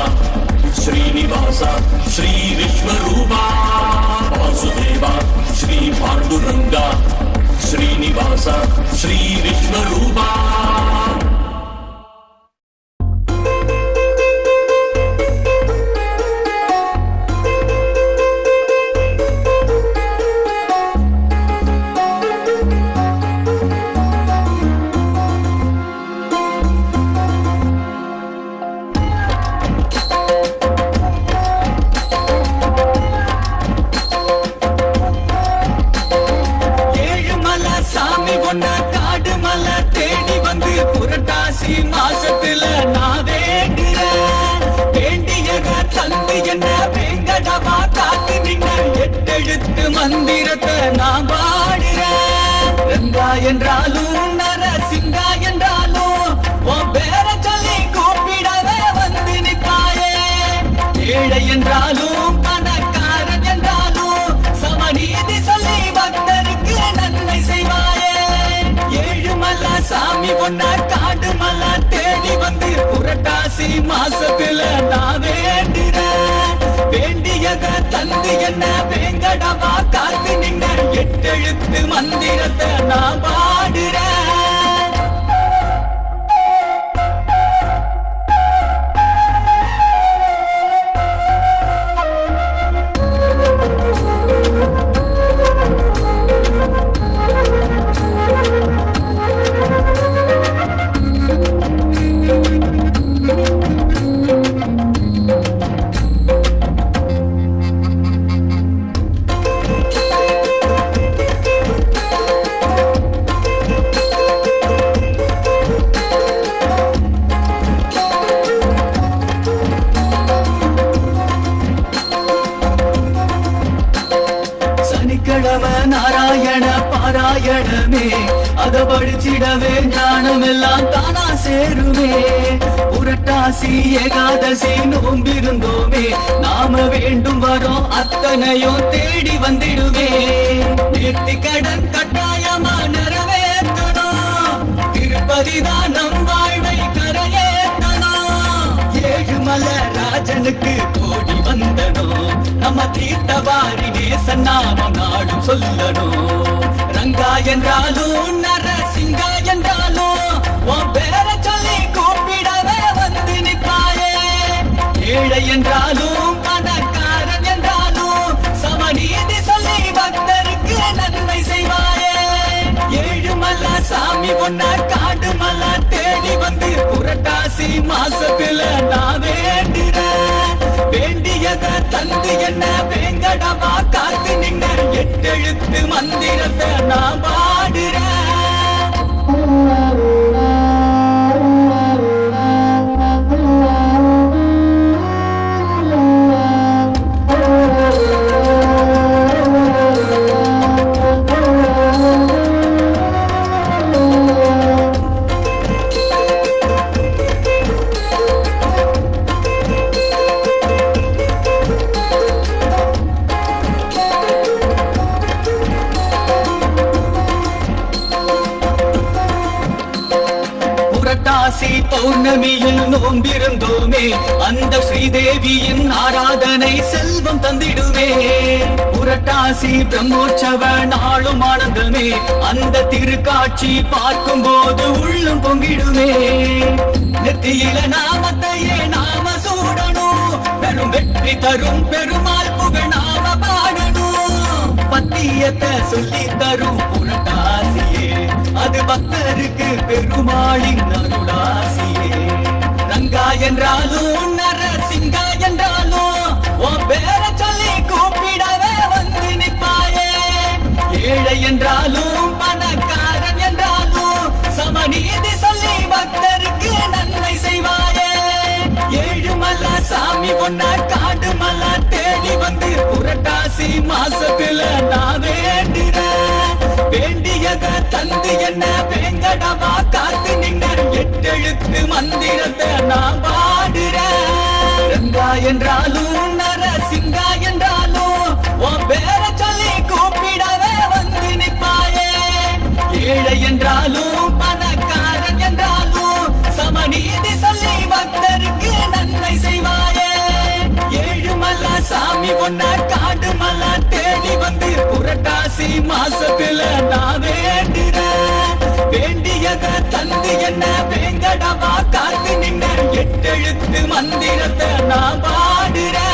श्रीनिवास श्री विश्वरूपा वासुदेवा श्री पांडुरंगा श्रीनिवास श्री विश्वरूपा மாசத்துல நான் வேண்டியத தந்து என்ன வேங்கடவா காத்து நின்ன எட்டெழுத்து மந்திரத்தை நான் பாடுறேன் ரங்கா என்றாலும் நரசிங்கா என்றாலும் உன் பேர சொல்லி கூப்பிடவே வந்து நிற்பாயே ஏழை என்றாலும் பணக்காரன் என்றாலும் சமநீதி சொல்லி பக்தருக்கு நன்மை செய்வாயே ஏழுமல்ல சாமி ஒன்ன காடு மல்ல தேடி வந்து புரட்டாசி மாசத்துல நான் வேண்டியத தந்து என்ன வேங்கடவா காத்து நின்ன எட்டெழுத்து மந்திரத்தை நான் பாடுறேன் நாராயண பாராயணமே அத படிச்சிடவே ஞானம் எல்லாம் தானா சேருமே புரட்டாசி ஏகாதசி நோம்பிருந்தோமே நாம வேண்டும் வரோம் அத்தனையும் தேடி வந்திடுவே நேர்த்தி கடன் கட்டாயமா நிறைவேற்றணும் திருப்பதிதான் நம் வாழ்வை கரையேற்றணும் ஏழுமலை ராஜனுக்கு கோடி வந்தனும் நம்ம தீர்த்தவாரி நேசன் நாமம் நாடும் சொல்லணும் ரங்கா என்றாலும் நரசிங்கா என்றாலும் உன் பேர சொல்லி கூப்பிடவே வந்து நிற்பாயே ஏழை என்றாலும் பணக்காரன் என்றாலும் சமநீதி சொல்லி பக்தருக்கு நன்மை செய்வாயே ஏழுமல்ல சாமி ஒன்ன காடு மல்ல தேடி வந்து புரட்டாசி மாசத்துல நான் வேண்டியத தந்து என்ன வேங்கடவா காத்து நின்ன எட்டெழுத்து மந்திரத்தை நான் பாடுறேன் பௌர்ணமியில் நோம்பிருந்தோமே அந்த ஸ்ரீதேவியின் ஆராதனை செல்வம் தந்திடுமே புரட்டாசி பிரம்மோற்சவ நாளும் ஆனந்தமே, அந்த திருக்காட்சி பார்க்கும் போது உள்ளும் பொங்கிடுமே. நெத்தியில நாமத்தையே நாம சூடணும், பெரும் வெற்றி தரும் பெருமாள் புகழ் நாம பாடணும். பத்தியத்தை சொல்லி தரும் புரட்டாசியே, அது பக்தருக்கு பெருமாளின் அருளாசியே. ரங்கா என்றாலும் நரசிங்கா என்றாலும் உன் பேரை சொல்லி கூப்பிடவே வந்து நிற்பாயே. ஏழை என்றாலும் பணக்காரன் என்றாலும் சமநீதி சொல்லி பக்தருக்கு நன்மை செய்வாயே. ஏழுமல்ல சாமி ஒன்ன காடு மல்ல தேடி வந்து புரட்டாசி மாசத்துல நான் வேண்டினேன். வேண்டியத தந்து என்ன வேங்கடவா காத்து நின்ன எட்டெழுத்து மந்திரத்தை நான் பாடுறேன். ரங்கா என்றாலும் நரசிங்கா என்றாலும் உன் பேரை சொல்லி கூப்பிடவே வந்து நிற்பாயே. ஏழை என்றாலும் பணக்காரன் என்றாலும் சமநீதி சொல்லி பக்தருக்கு நன்மை செய்வாயே. ஏழுமல்ல சாமி ஒன்ன காடு மல்ல தேடி வந்து புரட்டாசி மாசத்துல நான் வேண்டினேன். வேண்டியத தந்து என்ன வேங்கடவா காத்து நின்ன எட்டெழுத்து மந்திரத்தை நான் பாடுறேன்.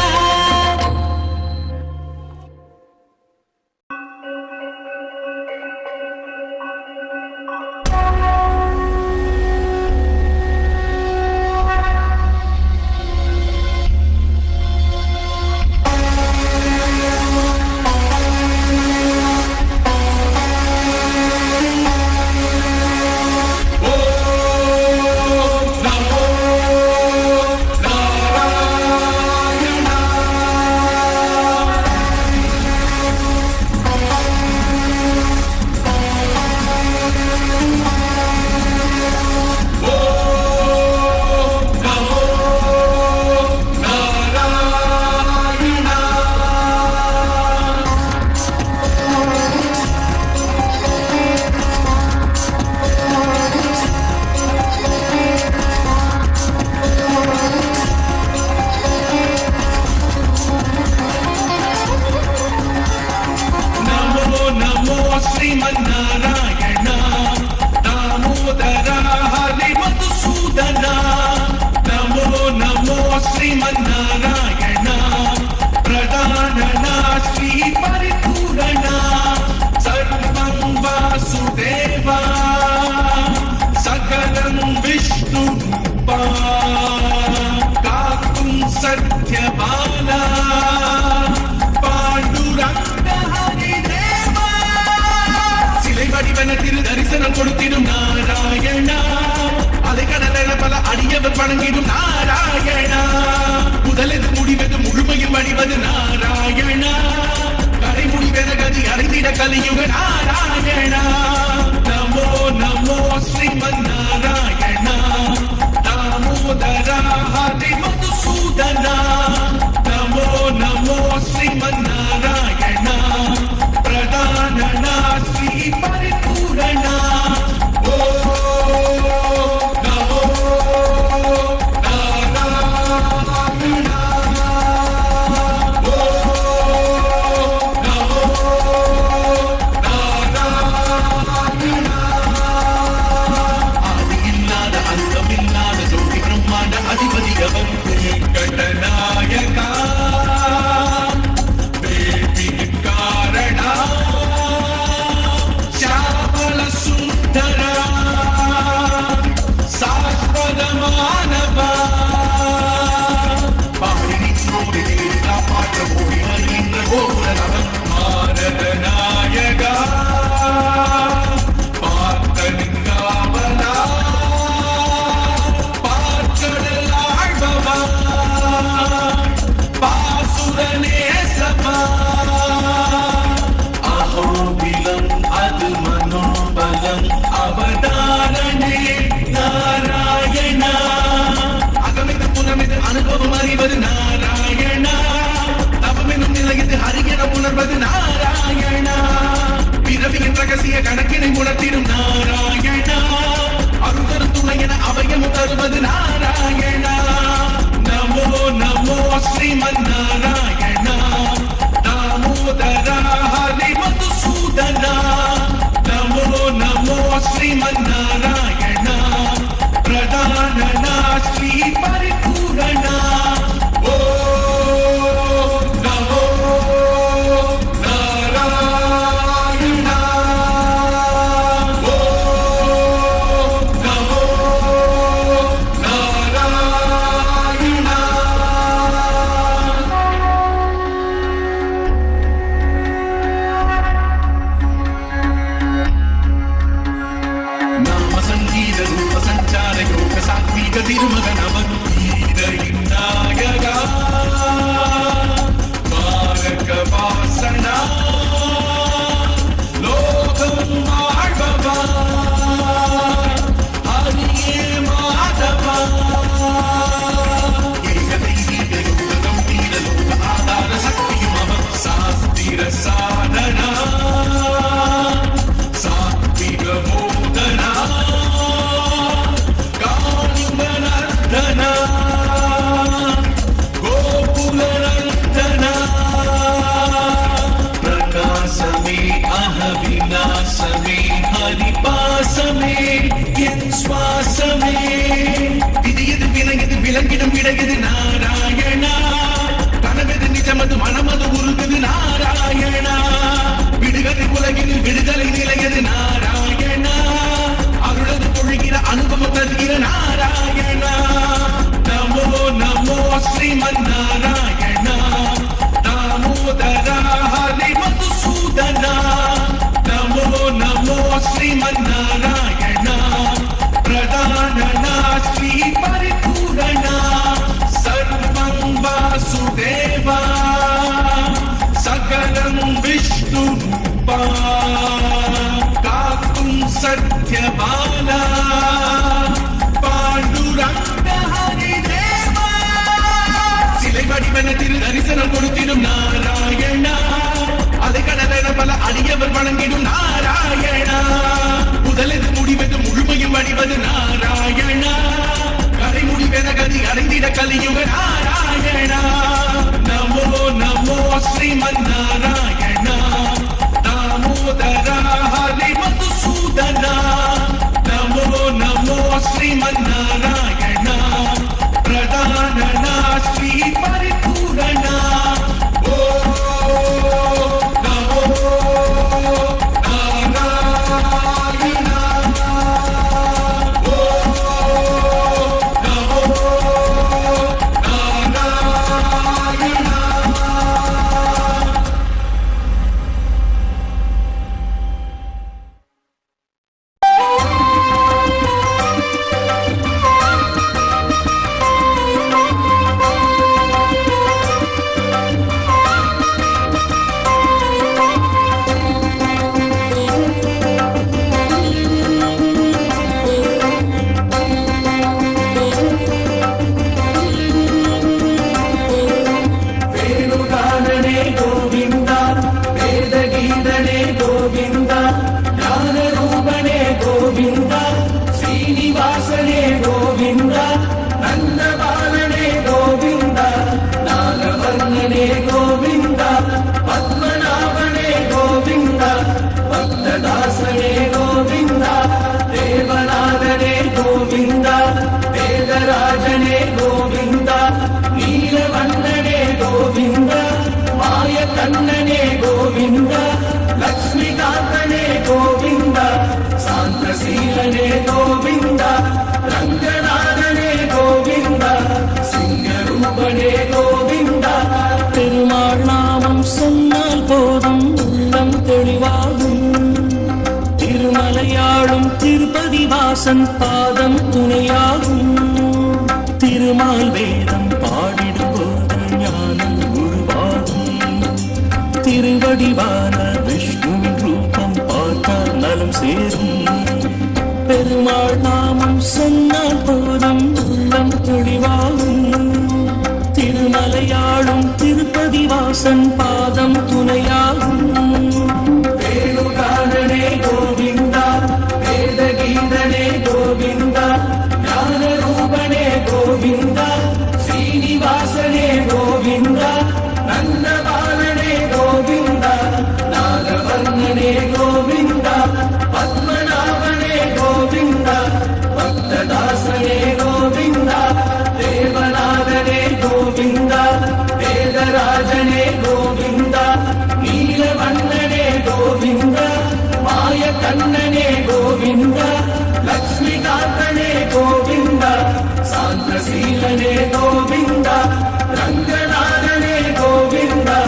శ్రీమన్నారాయణ దామోదర హరి మధుసూదన. నమో నమో శ్రీమన్నారాయణ ప్రధానన శ్రీ పరిపూరణ. సర్వం వాసుదేవా సకలం విష్ణు రూపా కాకుం సత్యబాలా పాండురంగ హరిదేవా. சிலை வடிவன திரு தரிசனம் கொடுத்திடும் நாராயணா. அலைக்கடல பல அடியவர் வணங்கிடும் நாராயணா. முதலெது முடிவது முழுமையில் வடிவது நாராயணா. கடைமுடி வெதகதி அறிந்திட கலியுக நாராயணா. நமோ நமோ ஸ்ரீமன்னாராயணா தாமோதர ஹரி மதுசூதனா. நமோ நமோ ஸ்ரீமன்னாராயணா பிரதானனா శ్రీ పరిపూరణ. ఓ నమో నారాయణ. ఓ నమో నారాయణ. பாசமே என் சுவாசமே விதியது விலகியது விலங்கிடும் விடையது நாராயணா கனவெது நிஜமது மனமது உருகுது நாராயணா விடுகதை உலகில் விடுதலை நிலையது நாராயணா அருளது பொழுகிற அனுபவம் தருகிற நாராயணா நமோ நமோ ஸ்ரீமன் நாராயணா தாமோதரா ஹரி மதுசூதனா நமோ நமோ ஸ்ரீமன் நாராயணா பிரதானனா ஸ்ரீ பரிபூரணா சர்வம் வாசுதேவா சகலம் விஷ்ணு ரூபா காக்கும் சத்யபாலா பாண்டுரங்க ஹரிதேவா சிலை வடிவன திரு தரிசனம் கொடுத்திடும் நாராயணா அதை கடலென பல அடியவர் வணங்கிடும் நாராயணா முதலது முடிவது முழுமையும் வடிவது நாராயணா கரை முடிவென கதி அடைந்திட கலியுக நாராயணா நமோ நமோ ஸ்ரீமன் நாராயணா தாமோதரா ஹரி மதுசூதனா நமோ நமோ ஸ்ரீமன் நாராயணா பிரதானனா ஸ்ரீ பரிபூரணா கண்ணனே கோவிந்த லக்ஷ்மிகாந்தனே கோவிந்த சாந்தசீலனே கோவிந்த ரங்கநாதனே கோவிந்த சிங்கரூபனே கோவிந்த பெருமாள் நாமம் சொன்னால் போதும் உள்ளம் தெளிவாகும் திருமலையாளும் திருப்பதி வாசன் பாதம் துணையாகும் திருமால் வேதம் பாடிடும் போது ஞானம் உருவாகும் திருவடிவான விஷ்ணுவின் ரூபம் பார்த்தால் நலம் சேரும் பெருமாள் நாமம் சொன்னால் போதும் உள்ளம் தெளிவாகும் திருமலையாளும் திருப்பதி வாசன் பாதம் துணையாகும் வேணுகானனே கோவிந்தா வேதகீதனே கோவிந்தா ஞானரூபனே கோவிந்தா ஸ்ரீனிவாசனே கோவிந்தா நந்தபாலனே கோவிந்தா நாகவர்ணனே கோவிந்தா பத்மநாபனே கோவிந்தா பக்ததாசனே கோவிந்தா தேவநாதனே கோவிந்தா வேதராஜனே கோவிந்தா நீலவண்ணனே கோவிந்தா மாய கண்ணனே கோவிந்தா லக்ஷ்மிகாந்தனே கோவிந்தா சாந்தசீலனே கோவிந்தா ரங்கநாதனே கோவிந்தா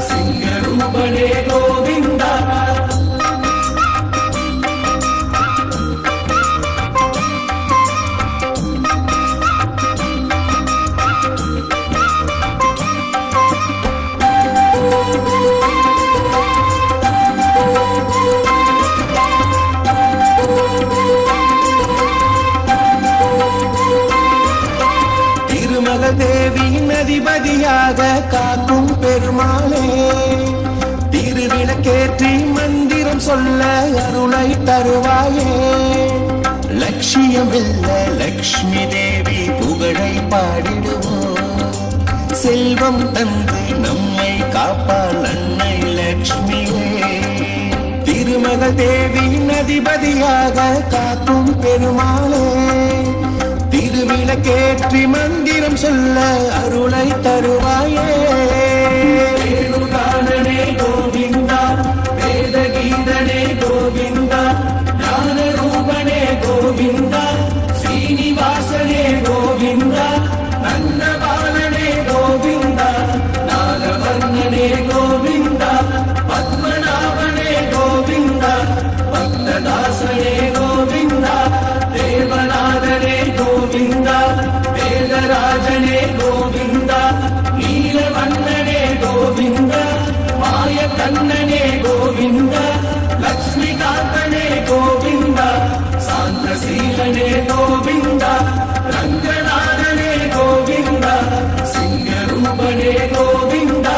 சிங்கரூபனே கோவிந்தா தேவியின் அதிபதியாக காக்கும் பெருமாளே திருவிளக்கேற்றி மந்திரம் சொல்ல அருளை தருவாயே லட்சியம் இல்ல லக்ஷ்மி தேவி புகழை பாடிடுவோம் செல்வம் தந்து நம்மை காப்பாள் அன்னை லக்ஷ்மியே திருமகள் தேவியின் அதிபதியாக காக்கும் பெருமாளே, திருவிளக்கேற்றி மந்திரம் சொல்ல அருளை தருவாயே. வேணுகானனே கோவிந்தா, வேதகீதனே கோவிந்தா, ஞானரூபனே கோவிந்தா, ஸ்ரீனிவாசனே கோவிந்தா, நந்தபாலனே கோவிந்தா, நாகவர்ணனே கோவிந்தா, பத்மநாபனே கோவிந்தா, பக்ததாசனே கோவிந்தா, தேவநாதனே கோவிந்தா, வேதராஜனே கோவிந்தா, நீலவண்ணனே கோவிந்தா, மாயக்கண்ணனே கோவிந்தா, லக்ஷ்மிகாந்தனே கோவிந்தா, சாந்தசீலனே கோவிந்தா, ரங்கநாதனே கோவிந்தா, சிங்கரூபனே கோவிந்தா.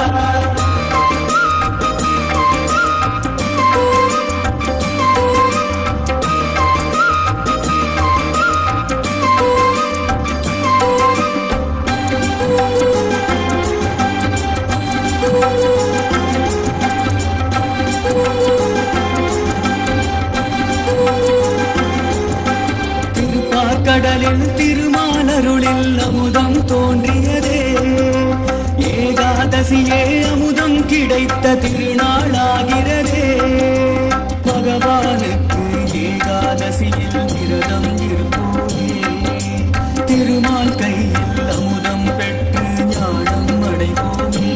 கடலில் திருமாலருளில் அமுதம் தோன்றியதே, ஏகாதசியே அமுதம் கிடைத்த திருநாளாகிறதே. பகவானுக்கு ஏகாதசியில் விரதம் இருப்போமே, திருமால் கையில் அமுதம் பெற்று ஞானம் அடைவோமே.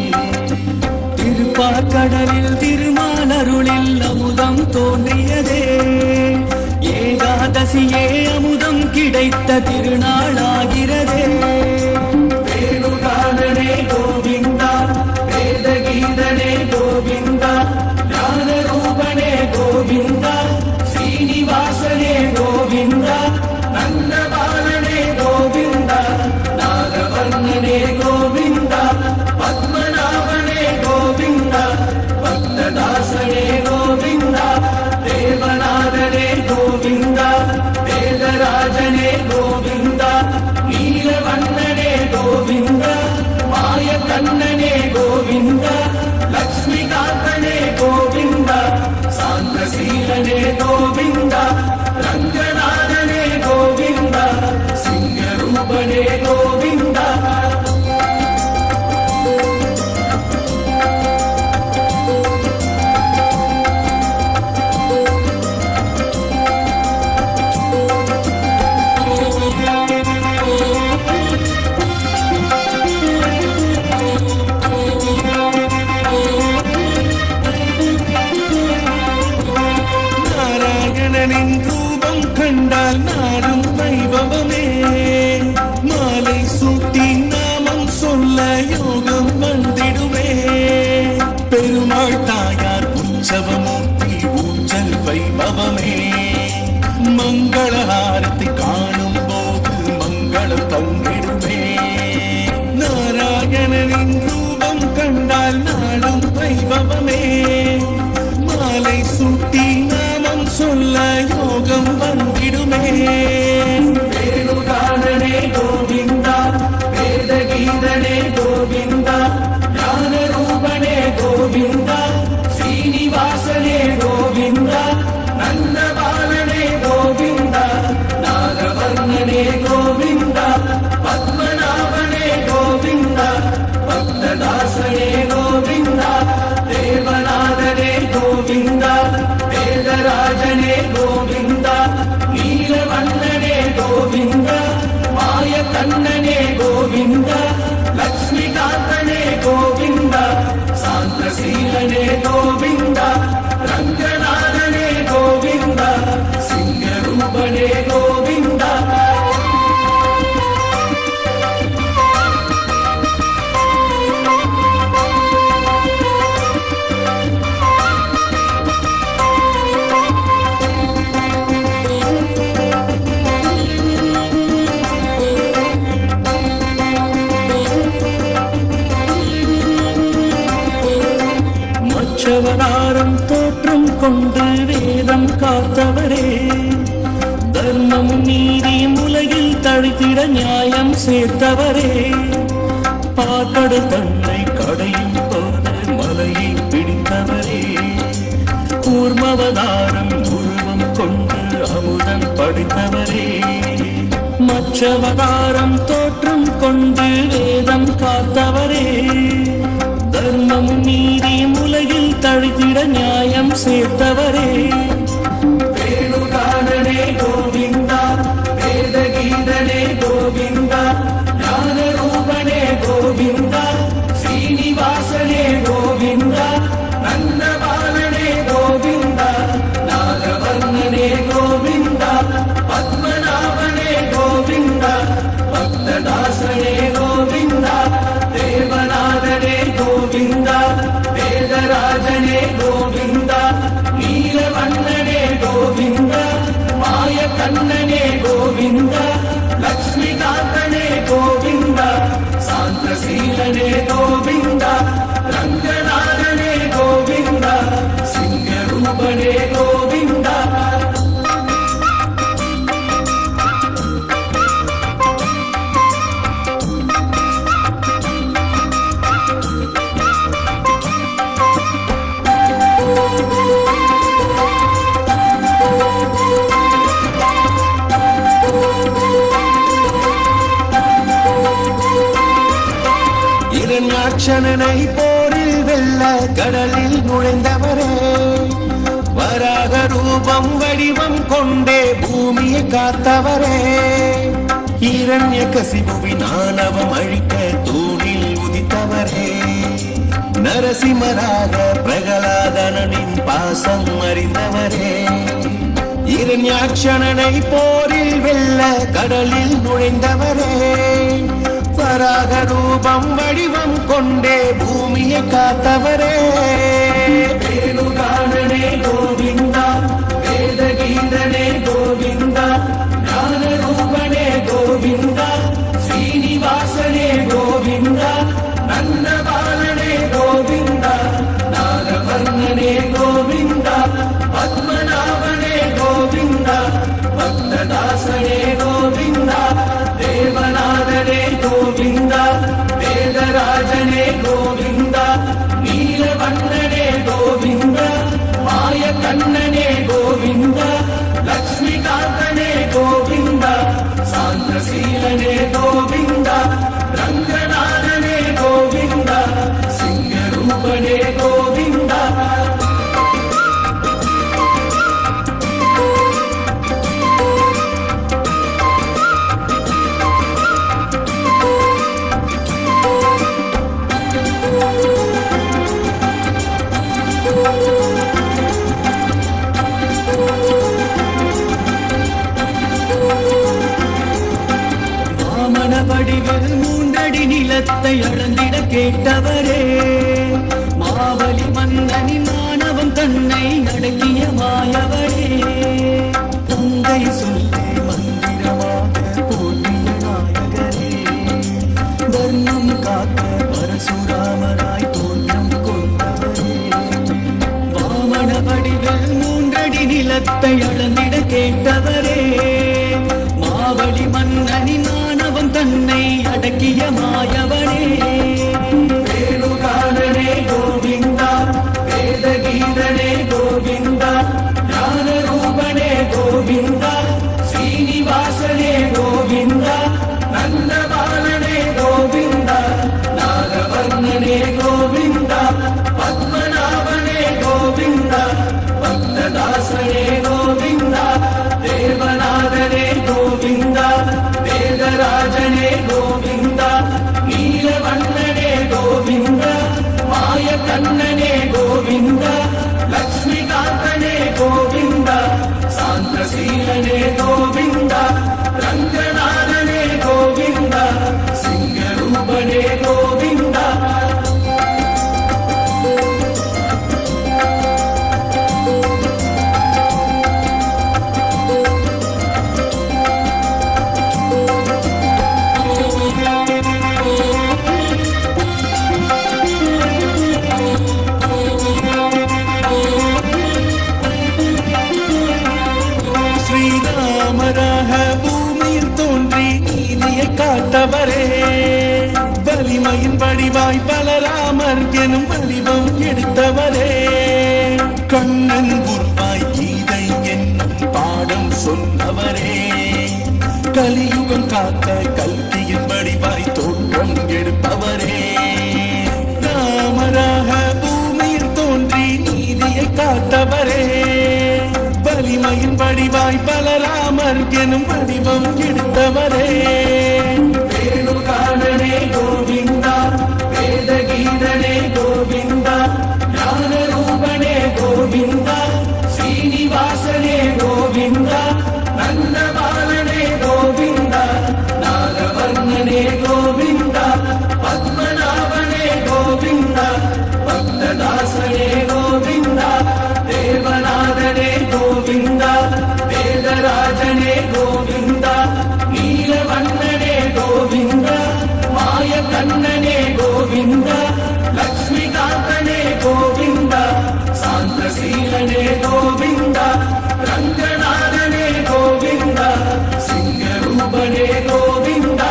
திருப்பார்கடலில் திருமாலருளில் அமுதம் தோன்றியதே, ஏகாதசியே அமுதம் கிடைத்த திருநாளாகிறதே. வேணுகானனே கோவிந்தா, வேதகீதனே கோவிந்தா, ஞானரூபனே கோவிந்தா, ஸ்ரீனிவாசனே கோவிந்தா, நந்தபாலனே கோவிந்தா, நாகவர்ணனே கோவிந்தா, பத்மநாபனே கோவிந்தா, பக்ததாசனே கோவிந்தா, தேவநாதனே கோவிந்தா, வேதராஜனே கோவிந்தா, நீலவண்ணனே கோவிந்தா, மாயக்கண்ணனே கோவிந்தா, லக்ஷ்மிகாந்தனே கோவிந்தா, சாந்தசீலனே கோவிந்தா, ரங்கநாதனே கோவிந்தா, சிங்கரூபனே கோவிந்தா. நாராயணனின் ரூபம் கண்டால் நாடும் வைபவமே, மாலை சூட்டி நாமம் சொல்ல யோகம் வந்திடுமே. பெருமாள் தாயார் உற்சவமூர்த்தி ஊஞ்சல் வைபவமே, மங்களஹாரத்தை காணும் போது மங்களம் தந்திடுமே. நாராயணனின் ரூபம் கண்டால் நாடும் வைபவமே, மாலை சூட்டி நாமம் சொல்ல யோகம் வந்திடுமே. வேணுகானனே கோவிந்தா, வேதகீதனே கோவிந்தா, ஞானரூபனே கோவிந்தா, ஸ்ரீனிவாசனே கோவிந்தா, நந்தபாலனே கோவிந்தா, நாகவர்ணனே கோவிந்தா, பத்மநாபனே கோவிந்தா, பக்ததாசனே கோவிந்தா, தேவநாதனே கோவிந்தா, வேதராஜனே கோவிந்தா, நீலவண்ணனே கோவிந்தா, மாயக்கண்ணனே கோவிந்தா, லக்ஷ்மிகாந்தனே கோவிந்தா, சாந்தசீலனே கோவிந்தா, ரங்கநாதனே கோவிந்தா, சிங்கரூபனே கோவிந்தா. மற்றவராரும் தோற்றம் கொண்டு வேதம் காத்தவரே, தர்மமும் நீதியும் உலகில் தழைத்திட நியாயம் சேர்த்தவரே. பாக்கடல் தன்னை கடையும் போது மலையை பிடித்தவரே, கூர்மவதாரம் உருவம் கொண்டு படைத்தவரே. மற்றவதாரம் தோற்றம் கொண்டு வேதம் காத்தவரே. தர்மம் நீதியும் உலகில் தழைத்திட நியாயம் சேர்த்தவரே. வேணுகானனே கோவிந்தா, வேதகீதனே கோவிந்தா, ஞான ரூபனே கோவிந்தா, ஸ்ரீனிவாசனே கோவிந்தா, நந்தபாலனே கோவிந்தா, நாகவர்ணனே கோவிந்தா, பத்மநாபனே கோவிந்தா, பக்ததாசனே கோவிந்தா, தேவநாதனே கோவிந்தா, வேதராஜனே கோவிந்தா, நீலவண்ணனே கோவிந்தா, மாய கண்ணனே கோவிந்தா, லக்ஷ்மிகாந்தனே கோவிந்தா, சாந்தசீலனே கோவிந்தா, ரங்கநாதனே கோவிந்தா, சிங்கரூபனே கோவிந்தா. இரண்யாட்சணனை போரில் வெல்ல கடலில் நுழைந்தவரே. வராக ரூபம் வடிவம் கொண்டே பூமியை காத்தவரே. இரண்யகசிபுவின் ஆணவம் அழிக்க தூணில் உதித்தவரே. நரசிம்மராக பிரகலாதனின் பாசம் அறிந்தவரே. இரண்யாட்சணனை போரில் வெல்ல கடலில் நுழைந்தவரே. வராக ரூபம் வடிவம் கொண்டே பூமியை காத்தவரே. வேணுகானனே கோவிந்தா, வேதகீதனே கோவிந்தா, ஞான ரூபனே கோவிந்தா, ஸ்ரீனிவாசனே கோவிந்தா, நந்தபாலனே கோவிந்தா, நாகவர்ணனே கோவிந்தா, பத்மநாபனே கோவிந்தா, பக்ததாசனே கோவிந்தா, தேவநாதனே கோவிந்தா, வேதராஜனே கோவிந்தா, நீலவண்ணனே கோவிந்தா, மாய கண்ணனே கோவிந்தா, லக்ஷ்மிகாந்தனே கோவிந்தா, சாந்தசீலனே கோவிந்தா, ரங்கநாதனே கோவிந்தா, சிங்கரூபனே கோவிந்தா. வாமன வடிவில் 3 அடி நிலத்தை அளந்திட கேட்டவரே. மாவலி மன்னனின் ஆணவம் தன்னை அடக்கிய மாயவரே. தந்தை சொல்லே மந்திரமாக போற்றிய நாயகரே. தர்மம் காத்த பரசுராமராய் தோற்றம் கொண்டவரே. வாமன வடிவில் 3 அடி நிலத்தை அளந்திட கேட்டவரே. மாவலி மன்னனின் ஆணவம் தன்னை அடக்கிய மாயவனே. வேணுகானனே கோவிந்தா, வேதகீதனே கோவிந்தா, ஞான ரூபனே கோவிந்தா, ஸ்ரீனிவாசனே கோவிந்தா, நந்தபாலனே கோவிந்தா, நாகவர்ணனே கோவிந்தா, பத்மநாபனே கோவிந்தா, பக்ததாசனே கோவிந்தா, தேவநாதனே கோவிந்தா, வேதராஜனே கோவிந்தா, நீலவண்ணனே கோவிந்தா, மாய கண்ணனே கோவிந்தா, லக்ஷ்மிகாந்தனே கோவிந்தா, சாந்தசீலனே கோவிந்தா, ரங்கநாதனே கோவிந்தா, சிங்கரூபனே கோவிந்தா. ஸ்ரீராமராக பூமியில் தோன்றி நீதியை காத்தவரே. வலிமையின் வடிவாய் பலராமர் எனும் வடிவம் எடுத்தவரே. கண்ணன் குருவாய் கீதை என்னும் பாடம் சொன்னவரே கலியுகம் காக்க கல்கியின் வடிவாய் தோற்றம் எடுப்பவரே ராமராக பூமியில் தோன்றி நீதியை காத்தவரே வலிமையின் வடிவாய் பலராமர் எனும் வடிவம் எடுத்தவரே வேணுகானனே கோவிந்தா வேதகீதனே கோவிந்தா ஞானரூபனே கோவிந்தா ஸ்ரீனிவாசனே கோவிந்தா நந்தபாலனே கோவிந்தா நாகவர்ணனே கோவிந்தா பத்மநாபனே கோவிந்தா பக்ததாசனே கோவிந்தா தேவநாதனே கோவிந்தா வேதராஜனே கோவிந்தா நீலவண்ணனே கோவிந்தா மாய கண்ணனே கோவிந்தா லக்ஷ்மிகாந்தனே கோவிந்தா சாந்தசீலனே கோவிந்தா ரங்கநாதனே கோவிந்தா சிங்கரூபனே கோவிந்தா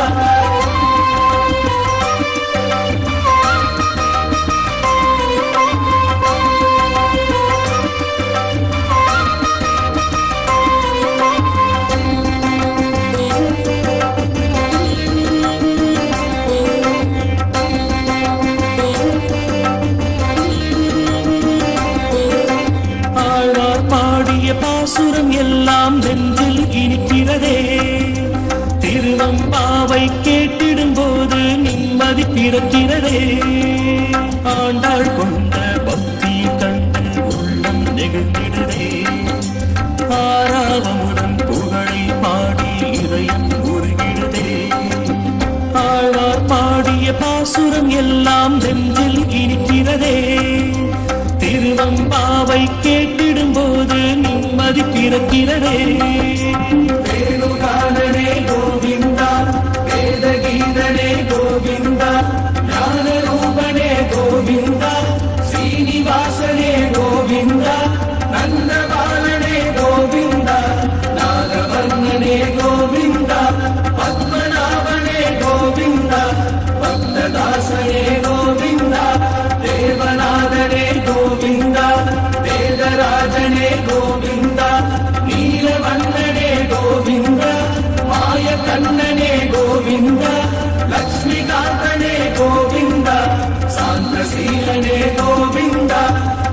பாசுரம் எல்லாம் நெஞ்சில் இனிக்கிறதே திருவம்பாவை கேட்டிடும் போது நிம்மதி பிறக்கிறதே ஆண்டாள் கொண்ட பக்தி கண்டு உள்ளம் நெகிழ்ந்திடுதே ஆராவமுடன் புகழை பாடி இதயம் உருகிடுதே ஆழ்வார் பாடிய பாசுரம் எல்லாம் நெஞ்சில் இனிக்கிறதே திருவம்பாவை கேட்டிடும் போது நிம்மதி பிறக்கிறதே வேணுகானனே கோவிந்தா வேதகீதனே கோவிந்தா ஞானரூபனே கோவிந்தா ஸ்ரீனிவாசனே கோவிந்தா நந்தபாலனே கோவிந்தா நாகவர்ணனே கோவிந்தா பத்மநாபனே கோவிந்தா பக்ததாசனே கோவிந்தா தேவநாதனே கோவிந்தா வேதராஜனே கோவிந்தா நீலவண்ணனே கோவிந்தா மாய கண்ணனே கோவிந்தா லக்ஷ்மிகாந்தனே கோவிந்தா சாந்தசீலனே கோவிந்தா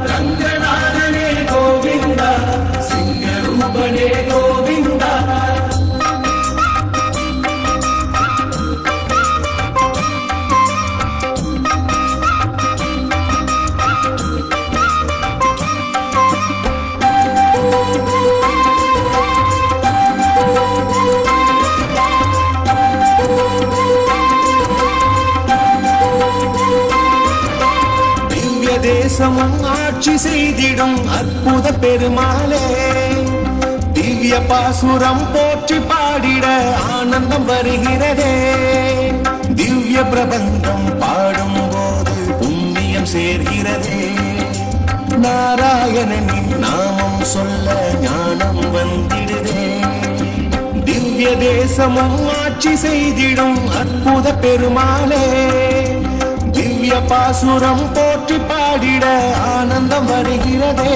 ரங்கநாதனே கோவிந்தா சிங்கரூபனே கோவிந்தா தேசமும் ஆட்சி செய்திடும் அற்புத பெருமாளே திவ்ய பாசுரம் போற்றி பாடிட ஆனந்தம் வருகிறதே திவ்ய பிரபந்தம் பாடும் போது புண்ணியம் சேர்கிறதே நாராயணனின் நாமம் சொல்ல ஞானம் வந்திடுதே திவ்ய தேசமும் ஆட்சி செய்திடும் அற்புத பெருமாளே திவ்ய பாசுரம் போற்றி பாடிட ஆனந்தம் வருகிறதே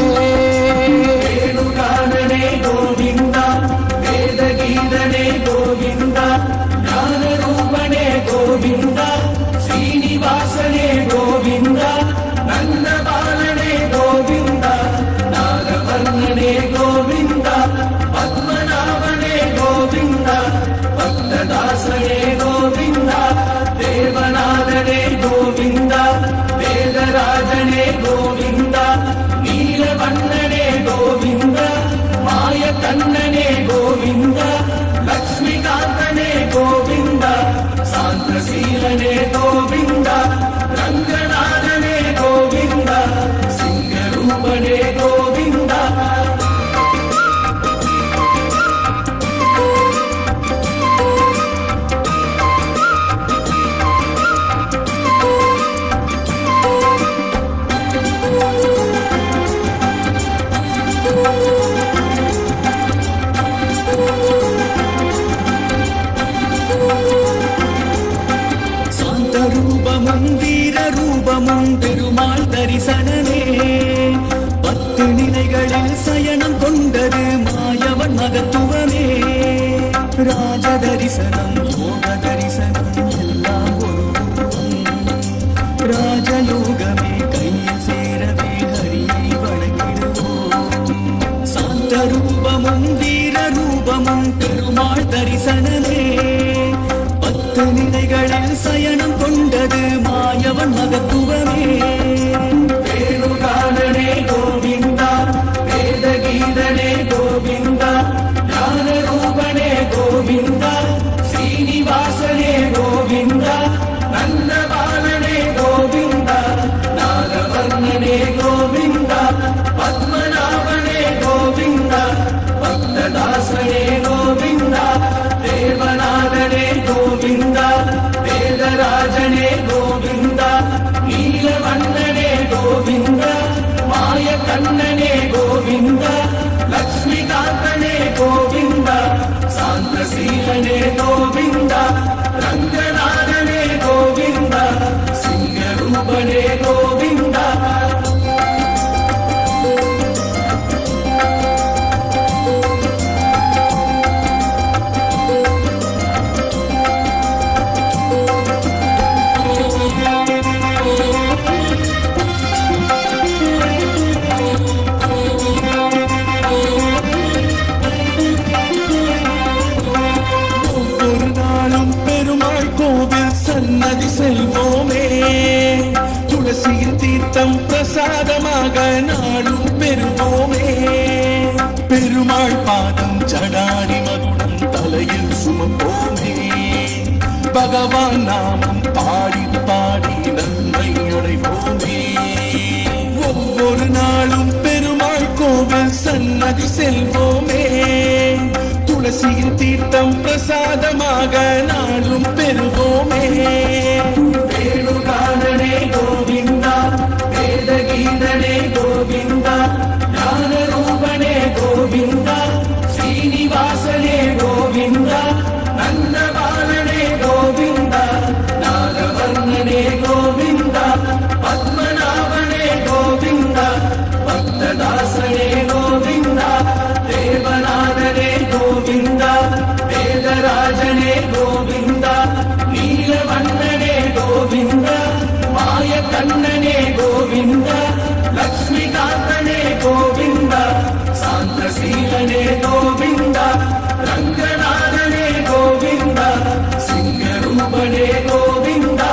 வேணுகானனே கோவிந்தா வேதகீதனே கோவிந்தா ஞானரூபனே கோவிந்தா ஸ்ரீனிவாசனே கோவிந்தா நந்தபாலனே கோவிந்தா நாகவர்ணனே கோவிந்தா பத்மநாபனே கோவிந்தா பக்ததாசனே கோவிந்தா தேவநாதனே கோவிந்தா வேதராஜனே கோவிந்தா நீலவண்ணனே கோவிந்தா மாய கண்ணனே கோவிந்தா லக்ஷ்மிகாந்தனே கோவிந்தா சாந்தசீலனே கோவிந்தா ரங்கநாதனே கோவிந்தா சிங்கரூபனே கோவிந்தா ரூபமும் பெருமாள் தரிசனமே 10 நிலைகளில் சயனம் கொண்டது மாயவன் மகத்துவமே. ராஜ தரிசனம் யோக தரிசனம் எல்லாம் ஒரு ராஜயோகமே கையில் சேரவே ஹரியை வணங்கிடுவோம். சாந்த ரூபமும் வீர ரூபமும் பெருமாள் தரிசனமே. 10 நிலைகளில் சயனம் கொண்டது மாயவன் மகத்துவமே. வேணுகானனே கோவிந்தா, வேதகீதனே கோவிந்தா, ஞான ரூபனே கோவிந்தா, ஸ்ரீனிவாசனே கோவிந்தா, நந்தபாலனே கோவிந்தா, நாகவர்ணனே கோவிந்தா, பத்மநாபனே கோவிந்தா, பக்ததாசனே கோவிந்தா, தேவநாதனே கோவிந்தா, வேதராஜனே கோவிந்தா, நீலவண்ணனே கோவிந்தா, மாயக்கண்ணனே கோவிந்தா, லக்ஷ்மிகாந்தனே கோவிந்தா, சாந்தசீலனே கோவிந்தா, ரங்கநாதனே கோவிந்தா, சிங்கரூபனே கோவிந்தா. ஒவ்வொரு நாளும் பெருமாள் கோவில் சன்னதி செல்வோமே. துளசியின் தீர்த்தம் பிரசாதமாக நாளும் பெறுவோமே. பெருமாள் பாதம் ஜடாரி மகுடம் தலையில் சுமப்போமே. பகவான் நாமம் பாடி பாடி நன்மை அடைவோமே. ஒவ்வொரு நாளும் பெருமாள் கோவில் சன்னதி செல்வோமே. துளசியின் தீர்த்தம் பிரசாதமாக நாளும் பெறுவோமே. வேணுகானனே கோவிந்தா, வேதகீதனே கோவிந்தா, ஞான ரூபனே கோவிந்தா, ஸ்ரீனிவாசனே கோவிந்தா, நந்தபாலனே கோவிந்தா, நாகவர்ணனே கோவிந்தா, பத்மநாபனே கோவிந்தா, பக்ததாசனே கோவிந்தா, தேவநாதனே கோவிந்தா, வேதராஜனே கோவிந்தா, நீலவண்ணனே கோவிந்தா, மாயக்கண்ணனே கோவிந்தா, லக்ஷ்மிகாந்தனே கோவிந்தா, சாந்தசீலனே கோவிந்தா, ரங்கநாதனே கோவிந்தா, சிங்கரூபனே கோவிந்தா.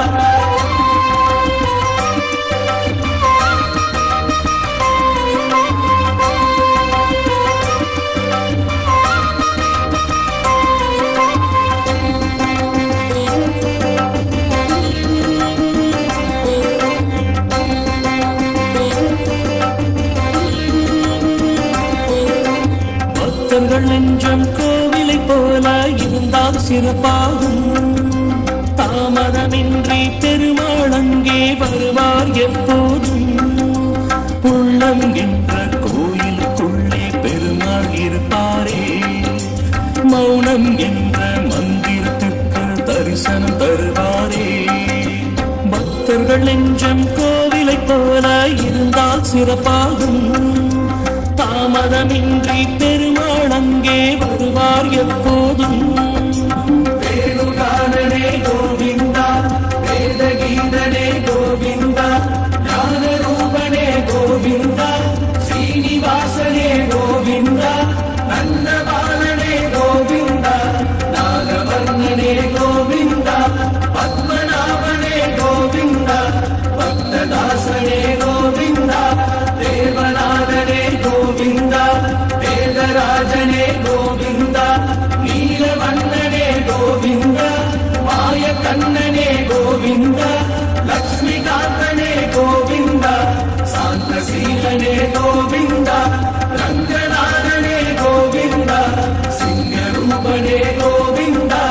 பக்தர்கள் நெஞ்சம் கோவிலை போல இருந்தால் சிறப்பாகும். தாமதமின்றி பெருமாள் அங்கே வருவார் எப்போதும். உள்ளம் என்ற கோயிலுக்குள்ளே பெருமாள் இருப்பாரே. மௌனம் என்ற மந்திரத்துக்கு தரிசனம் தருவாரே. பக்தர்கள் நெஞ்சம் கோவிலை போல இருந்தால் சிறப்பாகும். தாமதமின்றி பெருமாள் அங்கே வருவார் எப்போதும். வேணுகானனே கோவிந்தா, வேதகீதனே கோவிந்தா, ஞான ரூபனே கோவிந்தா, ஸ்ரீனிவாசனே கோவிந்தா, நந்தபாலனே கோவிந்தா, நாகவர்ணனே கோவிந்தா, பத்மநாபனே கோவிந்தா, பக்ததாசனே கோவிந்தா, தேவநாதனே கோவிந்தா, வேதராஜனே கோவிந்தா, நீலவண்ணனே கோவிந்தா, மாயக்கண்ணனே கோவிந்தா, லக்ஷ்மிகாந்தனே கோவிந்தா, சாந்தசீலனே கோவிந்தா, ரங்கநாதனே கோவிந்தா, சிங்கரூபனே கோவிந்தா.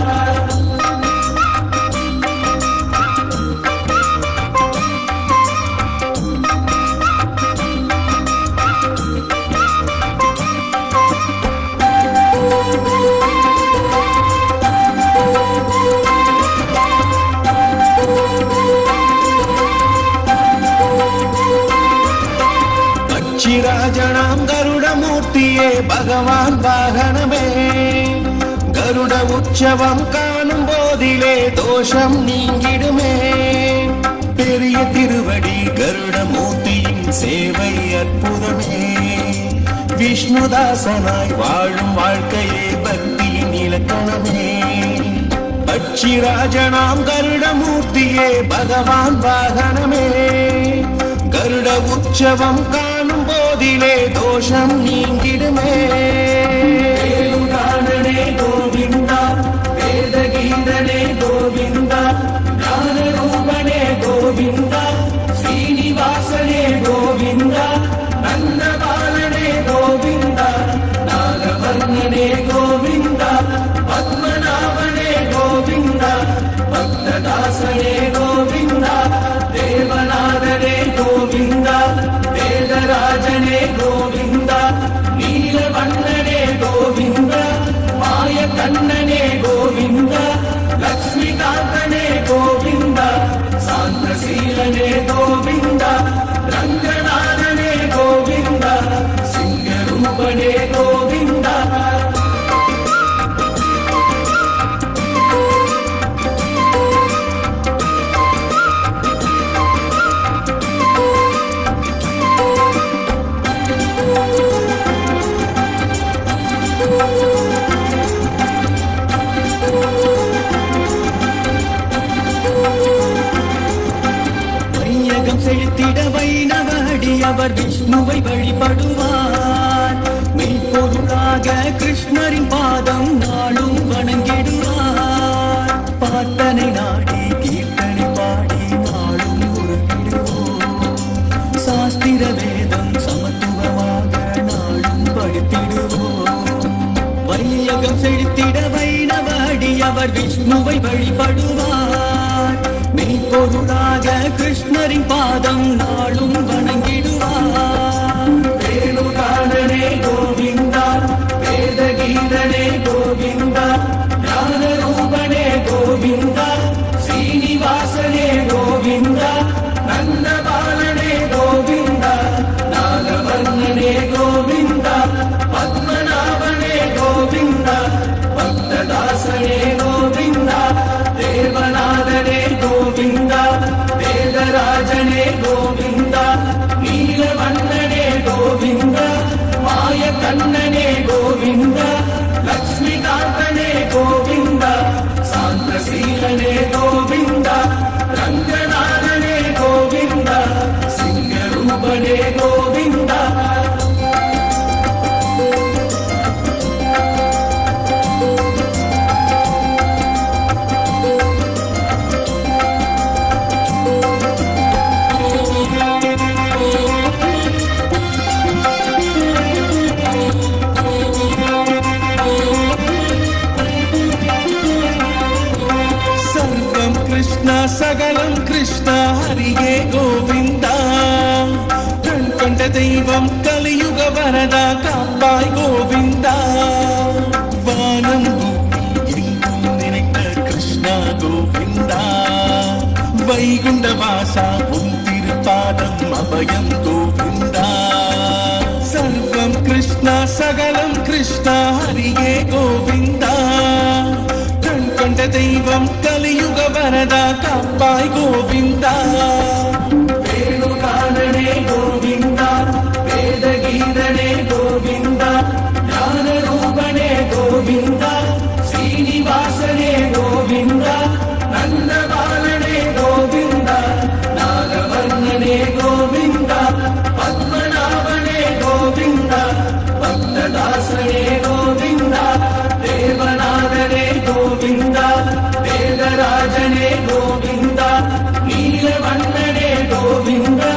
ஸ்ரீராஜனாம் கருடமூர்த்தியே பகவான் வாகனமே கருட உற்சவம் காணும் போதிலே தோஷம் நீங்கிடுமே பெரிய திருவடி கருடமூர்த்தியின் சேவை அற்புதமே விஷ்ணுதாசனாய் வாழும் வாழ்க்கையே பக்தியின் இலக்கணமே பட்சிராஜனாம் கருடமூர்த்தியே பகவான் வாகனமே கருட உற்சவம் காணும் போதிலே தோஷம் நீங்கிடுமே வேலுகானனே கோவிந்தா வேதகீதனே கோவிந்தா ஞானரூபனே கோவிந்தா ஸ்ரீனிவாசனே கோவிந்தா நந்தபாலனே கோவிந்தா நாகவர்ணனே கோவிந்தா பத்மநாபனே கோவிந்தா பக்ததாசனே கோவிந்தா தேவநாதனே கோவிந்தா வேதராஜனே கோவிந்தா நீலவண்ணனே கோவிந்தா மாய கண்ணனே கோவிந்தா லக்ஷ்மிகாந்தனே கோவிந்தா சாந்தசீலனே கோவிந்தா ரங்கநாதனே கோவிந்தா சிங்கரூபனே கோவிந்தா செலுத்திட வைணவடி அவர் விஷ்ணுவை வழிபடுவார் மெய்ப்பொருளாக கிருஷ்ணரின் பாதம் நாளும் வணங்கிடுவார் பார்த்தனை நாடி கீர்த்தனை பாடி நாளும் உருகிடுவோம் சாஸ்திர வேதம் சமத்துவமாக நாளும் படித்திடுவோம் வையகம் செலுத்திட வைணவடி அவர் விஷ்ணுவை வழிபடுவார் மெய்ப்பொருளாக கிருஷ்ணரின் பாதம் நாளும் வணங்கிடுவார் வேலுகானனே கோவிந்தா வேதகீதனே கோவிந்தா ஞானரூபனே கோவிந்தா ஸ்ரீனிவாசனே கோவிந்தா நந்தபாலனே கோவிந்தா நாகவர்ணனே கோவிந்தா பத்மநாபனே கோவிந்தா பக்ததாசனே கோவிந்தா தேவநாதனே கோவிந்தா வேதராஜனே கோவிந்தா நீலவண்ணனே கோவிந்தா மாய கண்ணனே கோவிந்தா லக்ஷ்மிகாந்தனே கோவிந்தா சாந்தசீலனே கோவிந்தா ரங்கநாதனே கோவிந்தா சிங்கரூபனே கோவிந்தா சகலம் கிருஷ்ணா ஹரியே கோவிந்தா கண் கண்ட தெய்வம் கலியுக வரதா காப்பாய் கோவிந்தா வானம் பூமி எங்கும் நினைத்த கிருஷ்ணா கோவிந்தா வைகுண்ட வாசா உன் திருப்பாதம் அபயம் கோவிந்தா சர்வம் கிருஷ்ணா சகலம் கிருஷ்ணா ஹரியே கோவிந்தா கண்ட தெய்வம் கலியுக வரதா காப்பாய் கோவிந்தா வேலுகானனே கோவிந்தா வேதகீதனே கோவிந்தா ஞானரூபனே கோவிந்தா ஸ்ரீனிவாசனே கோவிந்தா நந்தபாலனே கோவிந்தா நாகவர்ணனே கோவிந்தா பத்மநாபனே கோவிந்தா பக்ததாசனே கோவிந்தா தேவநாதனே கோவிந்தா வேதராஜனே கோவிந்தா நீலவண்ணனே கோவிந்தா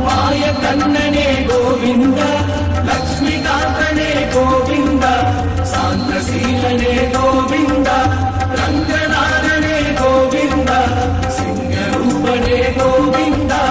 மாய கண்ணனே கோவிந்தா லக்ஷ்மிகாந்தனே கோவிந்தா சாந்தசீலனே கோவிந்தா ரங்கநாதனே கோவிந்தா சிங்கரூபனே கோவிந்தா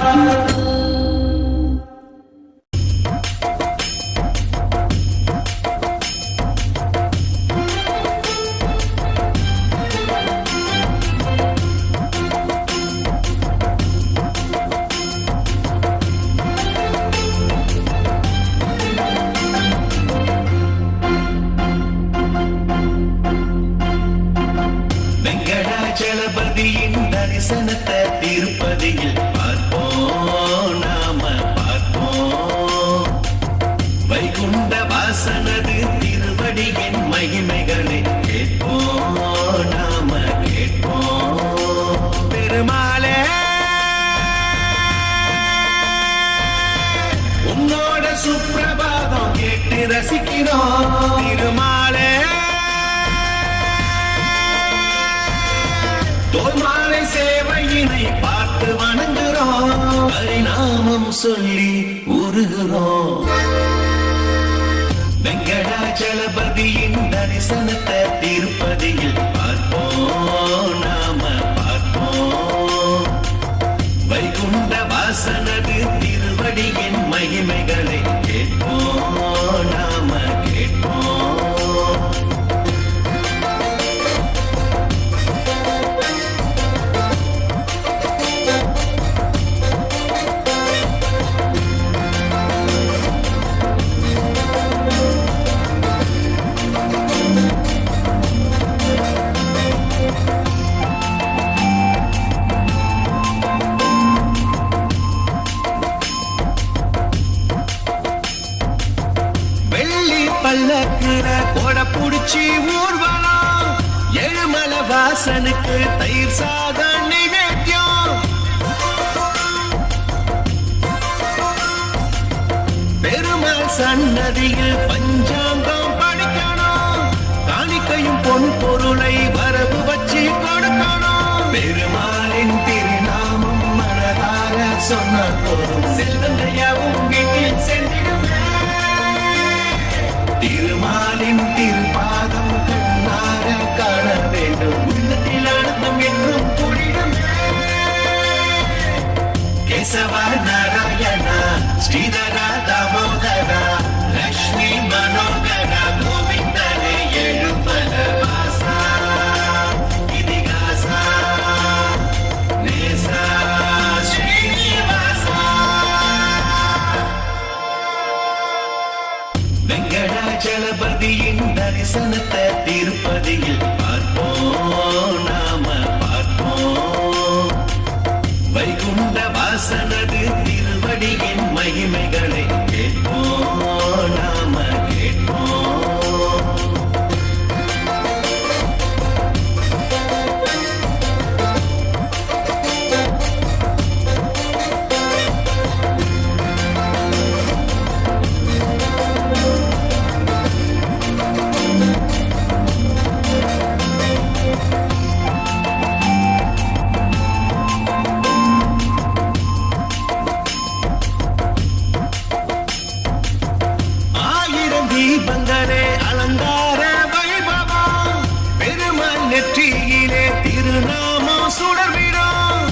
வைகுண்ட வாசனது திருவடியின் மகிமைகளை கேட்போம் நாம கேட்போம் பெருமாளே உன்னோட சுப்பிரபாதம் கேட்டு ரசிக்கிறோம் திருமாலே தோல்மாலை சேவையினை பார்த்து வணங்குறோம் பரிணாமம் சொல்லி உருகுறோம் வெங்கடாச்சலபதியின் தரிசனத்தை திருப்பதியில் பார்ப்போம் நாம பார்ப்போம் வைகுண்ட வாசனது திருவடியின் மகிமைகளை கேட்போம் நாம கேட்போம் பல்லக்குற கொட புடிச்சி ஊர்வலம் எழுமல வாசனுக்கு தயிர் சாதம் நிவேத்தியம் பெருமாள் சன்னதியில் பஞ்சாங்கம் படிக்கணும் காணிக்கையும் பொன் பொருளை வரவு வச்சு கொடுக்கணும் பெருமாளின் திருநாமம் மனதார சொன்ன போதும் செல்வந்தையாவும் வீட்டில் சென்றிடுமே திருமாலின் திருப்பாதம் கண்ணார காண வேண்டும் உள்ளத்தில் ஆனந்தம் என்றும் கூடிடுமே கேசவ நாராயணா ஸ்ரீதரா தாமோதரா லக்ஷ்மி மனோகரா கோவிந்தனே எழுமல வாசா இதிகாசா நேசா ஸ்ரீனிவாசா வெங்கடாச்சலபதியின் தரிசனத்தை திருப்பதியில் பார்ப்போம் நாம பார்ப்போம் வைகுண்ட வாசனது திருவடியின் மகிமைகளை கேட்போம் நாம கேட்போம் தீபங்களே அலங்கார வைபவம் பெருமாள் நெற்றியிலே திருநாமம் சுடர்விடும்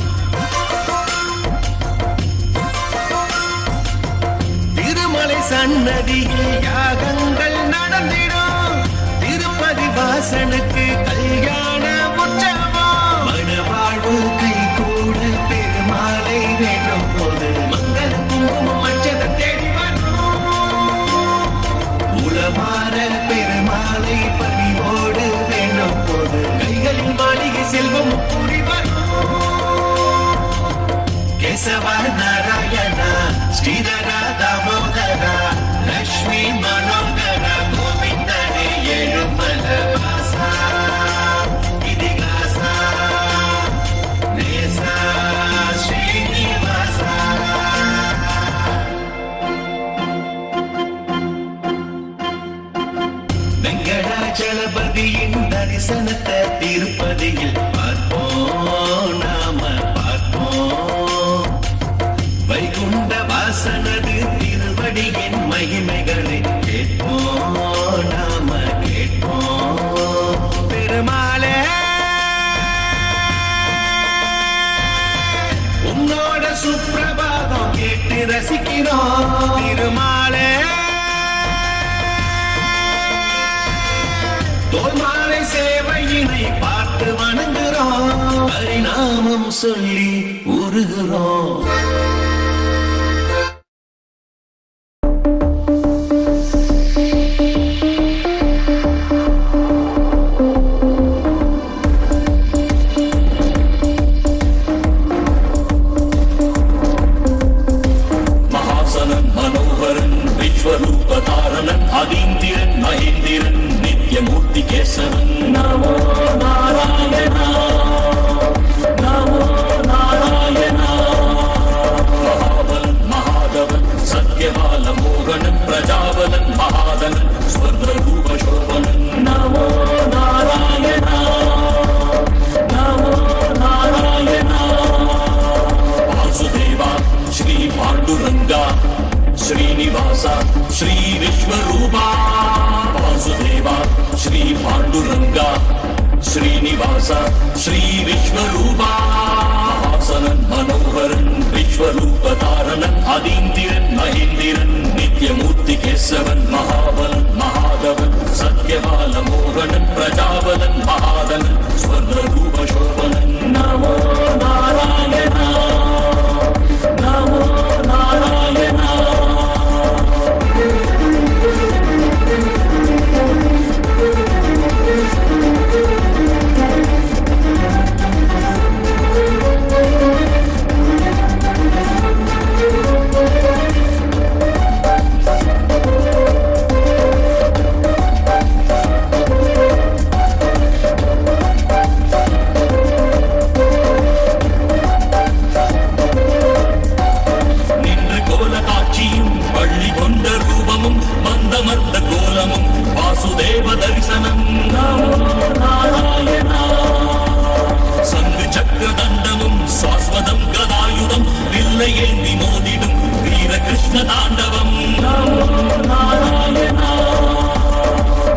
திருமலை சன்னதியில் யாகங்கள் நடந்திடும் திருப்பதி வாசனுக்கு கல்யாண உற்சவம் மனவாழ்வு கை கூட பெருமாளை வேண்டும் போது மங்கள குங்குமம் அச்சத தேடி உளமாற பெருமாளை பணிவோடு வேண்டும் போது கைகளில் மாளிகை செல்வம் கூடி வரும் கேசவ நாராயணா ஸ்ரீதரா தாமோதரா லக்ஷ்மி மனோகரா கோவிந்தனே எழுமல வாசா இதிகாசா நேசா ஸ்ரீனிவாசா வெங்கடாச்சலபதியின் தரிசனத்தை திருப்பதியில் பார்ப்போம் நாம பார்ப்போம் வைகுண்ட வாசனது திருவடியின் மகிமைகளை கேட்போம் நாம கேட்போம் பெருமாளே உன்னோட சுப்பிரபாதம் கேட்டு ரசிக்கிறோம் திருமாளே தோல்மாலை சேவையினை பார்த்து வணங்குறோம் பரிணாமம் சொல்லி உருகுறோம் महासनं मनोहरं विश्वरूपतारम् विश्वरूपा वासुदेवा श्री पाण्डुरङ्गा श्रीनिवास श्री विश्वरूपा हासनन् मनोहरन् विश्वरूपधारणन् अदीन्द्रन् महेन्द्रन् नित्यमूर्ति केशवन् महाबलन् महादवन् सत्यबालमोहनन् प्रजाबलन् महादनन् स्वर्णरूप शोभनन् नमो नारायण नमो नारायण वासुदेव दर्शनम् नमो नारायण संग चक्र दण्डमुम् शाश्वतं गदायुधम् विल्लयेन्ति मोदिडुम् वीर कृष्ण ताण्डवम् नमो नारायण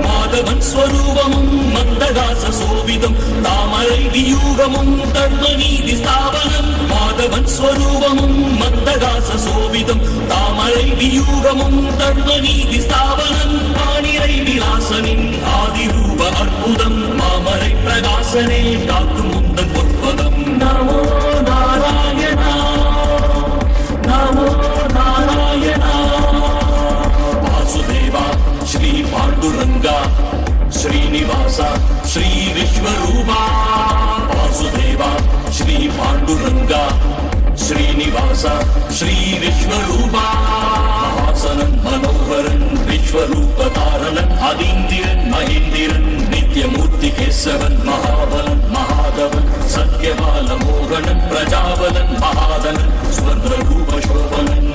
माधवन् स्वरूपमुम् मन्दहास शोभितम् तामरै वियूगमुम् धर्मनीति स्थापनम् माधवन् स्वरूपमुम् मन्दहास शोभितम् तामरै वियूगमुम् धर्मनीति स्थापनम् पाणिरै विलासनिन् आदिरूप अर्बुदम् मामरै प्रकाशने कातुम् मुन्दन् பொற்பதம் नमो नारायण नमो नारायण वासुदेवा श्री पाण्डुरङ्गा श्रीनिवास श्री विश्वरूपा वासुदेवा श्री पाण्डुरङ्गा श्रीनिवास श्री विश्वरूपा हासनन् मनोहरन् विश्वरूपधारणन् अदीन्द्रन् महेन्द्रन् नित्यमूर्ति केशवन् महाबलन् महादवन् सत्यबालमोहनन् प्रजाबलन् महादनन् स्वर्णरूप शोभनन्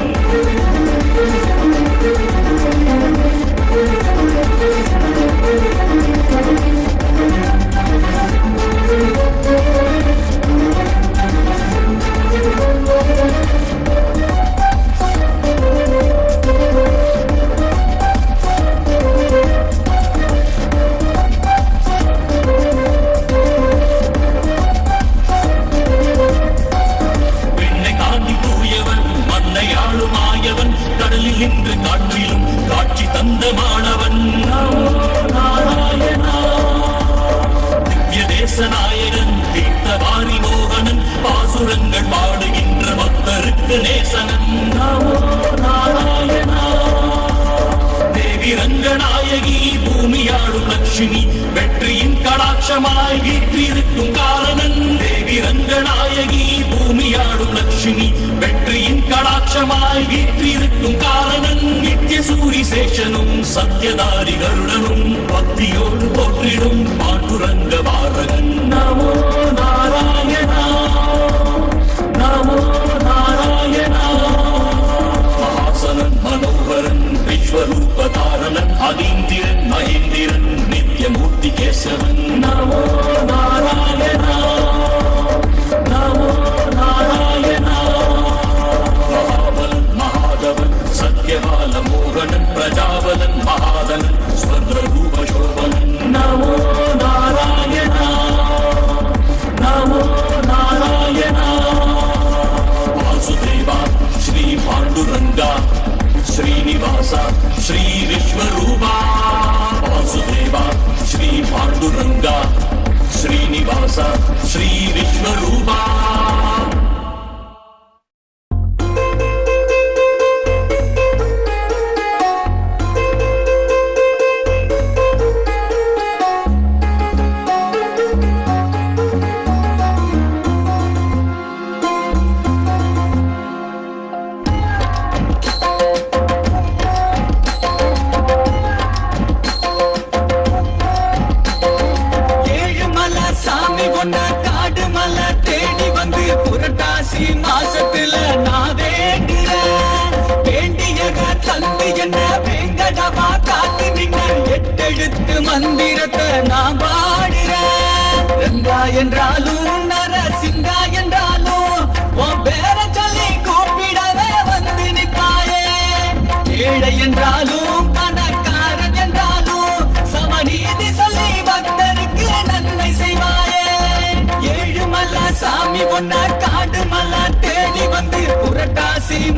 வெற்றியின் கடாட்சமாய் வீற்றிருக்கும் காரணன் தேவி ரங்கநாயகி பூமியாடும் லட்சுமி வெற்றியின் கடாட்சமாய் வீற்றிருக்கும் காரணன் நித்திய சூரி சேஷனும் சத்யதாரி கருடனும் பக்தியோடு போற்றிடும் பாண்டுரங்க பாரகன் நமோ நாராயண நமோ நாராயண மகாசனன் மனோகரன் விஸ்வரூபதாரணன் அதீந்திரன் மகேந்திரன் नित्यमूर्ति केशवन् नमो नारायण नमो नारायण महाबलन् महादवन् सत्यबालमोहनन् प्रजाबलन् महादनन् स्वर्णरूप शोभनन् नमो नारायण नमो नारायण वासुदेवा श्री पाण्डुरङ्गा श्रीनिवास श्री विश्वरूपा वासुदेवा श्री पाण्डुरङ्गा श्रीनिवास श्री विश्वरूपा மாசத்துல நான் வேண்டியத தந்து என்ன வேங்கடவா காத்து நின்ன எட்டெழுத்து மந்திரத்தை நான் பாடுறேன் ரங்கா என்றாலும் நரசிங்கா என்றாலும் உன் பேரை சொல்லி கூப்பிடவே வந்து நிற்பாயே ஏழை என்றாலும்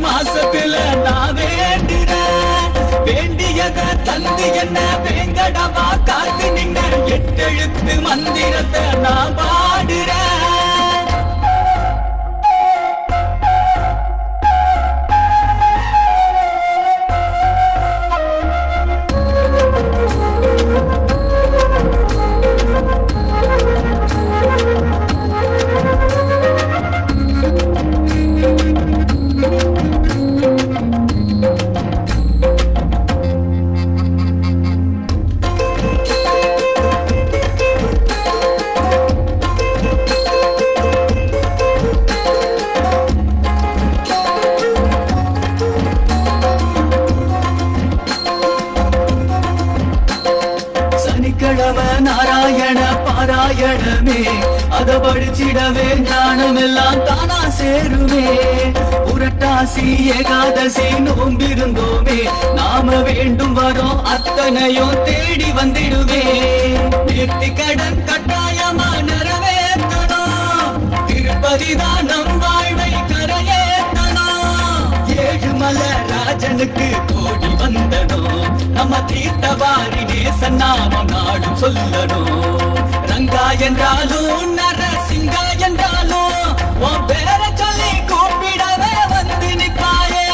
மாசத்துல நான் வேண்டுறேன். வேண்டியத தந்து என்ன வேங்கடவா காத்து நின்ன 8 எழுத்து மந்திரத்தை நான் பாடுறேன். சனிக்கிழமை நாராயண பாராயணமே அத படிச்சிடவே ஞானம் எல்லாம் தானா சேருமே. புரட்டாசி ஏகாதசி நோம்பிருந்தோமே நாம வேண்டும் வரோம் அத்தனையும் தேடி வந்திடுவே. நேர்த்தி கடன் கட்டாயமா நிறைவேற்றணும். திருப்பதி தான் நம் வாழ்வை கரையேற்றணும். ஏழுமலை ராஜனுக்கு கோடி வந்தனும். நம்ம தீர்த்தவாரி நேசன் நாமம் நாடும் சொல்லணும். ரங்கா என்றாலும் நரசிங்கா என்றாலும் உன் பேர சொல்லி கூப்பிடவே வந்து நிற்பாயே.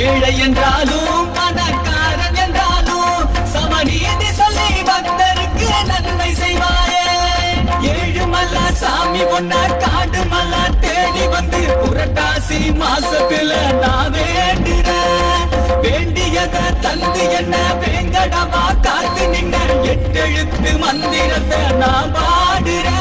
ஏழை என்றாலும் பணக்காரன் என்றாலும் சமநீதி சொல்லி பக்தருக்கு நன்மை செய்வாயே. ஏழுமலை சாமி ஒன்ன காடு மலை தேடி வந்து புரட்டாசி மாசத்துல நான் வேண்டுறேன். வேண்டியத தந்து என்ன வேங்கடவா காத்து நின்ன 8 எழுத்து மந்திரத்தை நான் பாடுறேன்.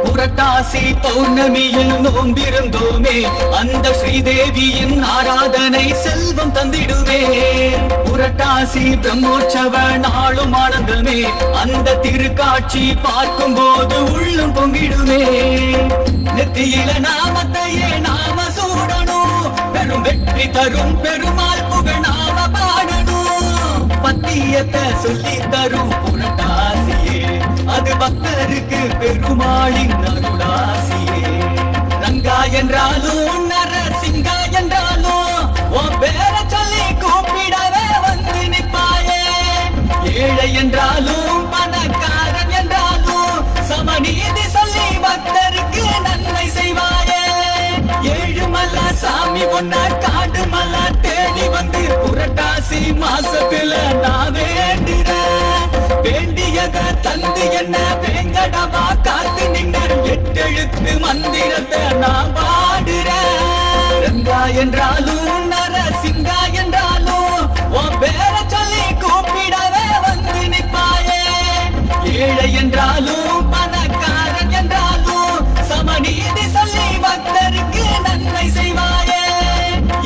புரட்டாசி பௌர்ணமியில் நோம்பிருந்தோமே அந்த ஸ்ரீதேவியின் ஆராதனை செல்வம் தந்திடுமே. புரட்டாசி பிரம்மோற்சவ நாளும் ஆனந்தமே அந்த திருக்காட்சி பார்க்கும் போது உள்ளும் பொங்கிடுமே. நெத்தியில நாமத்தையே நாம சூடணும். பெரும் வெற்றி தரும் பெருமாள் புகழ் நாம பாடணும். பத்தியத்தை சொல்லி தரும் புரட்டாசியே அது பக்தருக்கு பெருமாளின் அருளாசியே. ரங்கா என்றாலும் நரசிங்கா என்றாலும் உன் பேர சொல்லி கூப்பிடவே வந்து நிற்பாயே. ஏழை என்றாலும் பணக்காரன் என்றாலும் சமநீதி சொல்லி பக்தருக்கு நன்மை செய்வாயே. ஏழுமலை சாமி ஒன்ன காடு மலை தேடி வந்து புரட்டாசி மாசத்துல நான் வேண்டுறேன். வேண்டியத தந்து என்ன வேங்கடவா காத்து நின்ன 8 எழுத்து மந்திரத்தை நான் பாடுறேன். ரங்கா என்றாலும் நரசிங்கா என்றாலும் உன் பேர சொல்லி கூப்பிடவே வந்து நிற்பாயே. ஏழை என்றாலும் பணக்காரன் என்றாலும் சமநீதி சொல்லி பக்தருக்கு நன்மை செய்வாயே.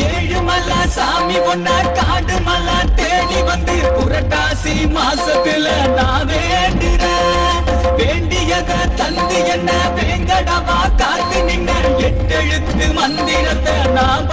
ஏழுமலை சாமி ஒன்ன காடு மலை தேடி வந்து புரட்டாசி மாசத்துல நான் வேண்டுறேன். வேண்டியத தந்து என்ன வேங்கடவா காத்து நின்ன 8 எழுத்து மந்திரத்தை நான்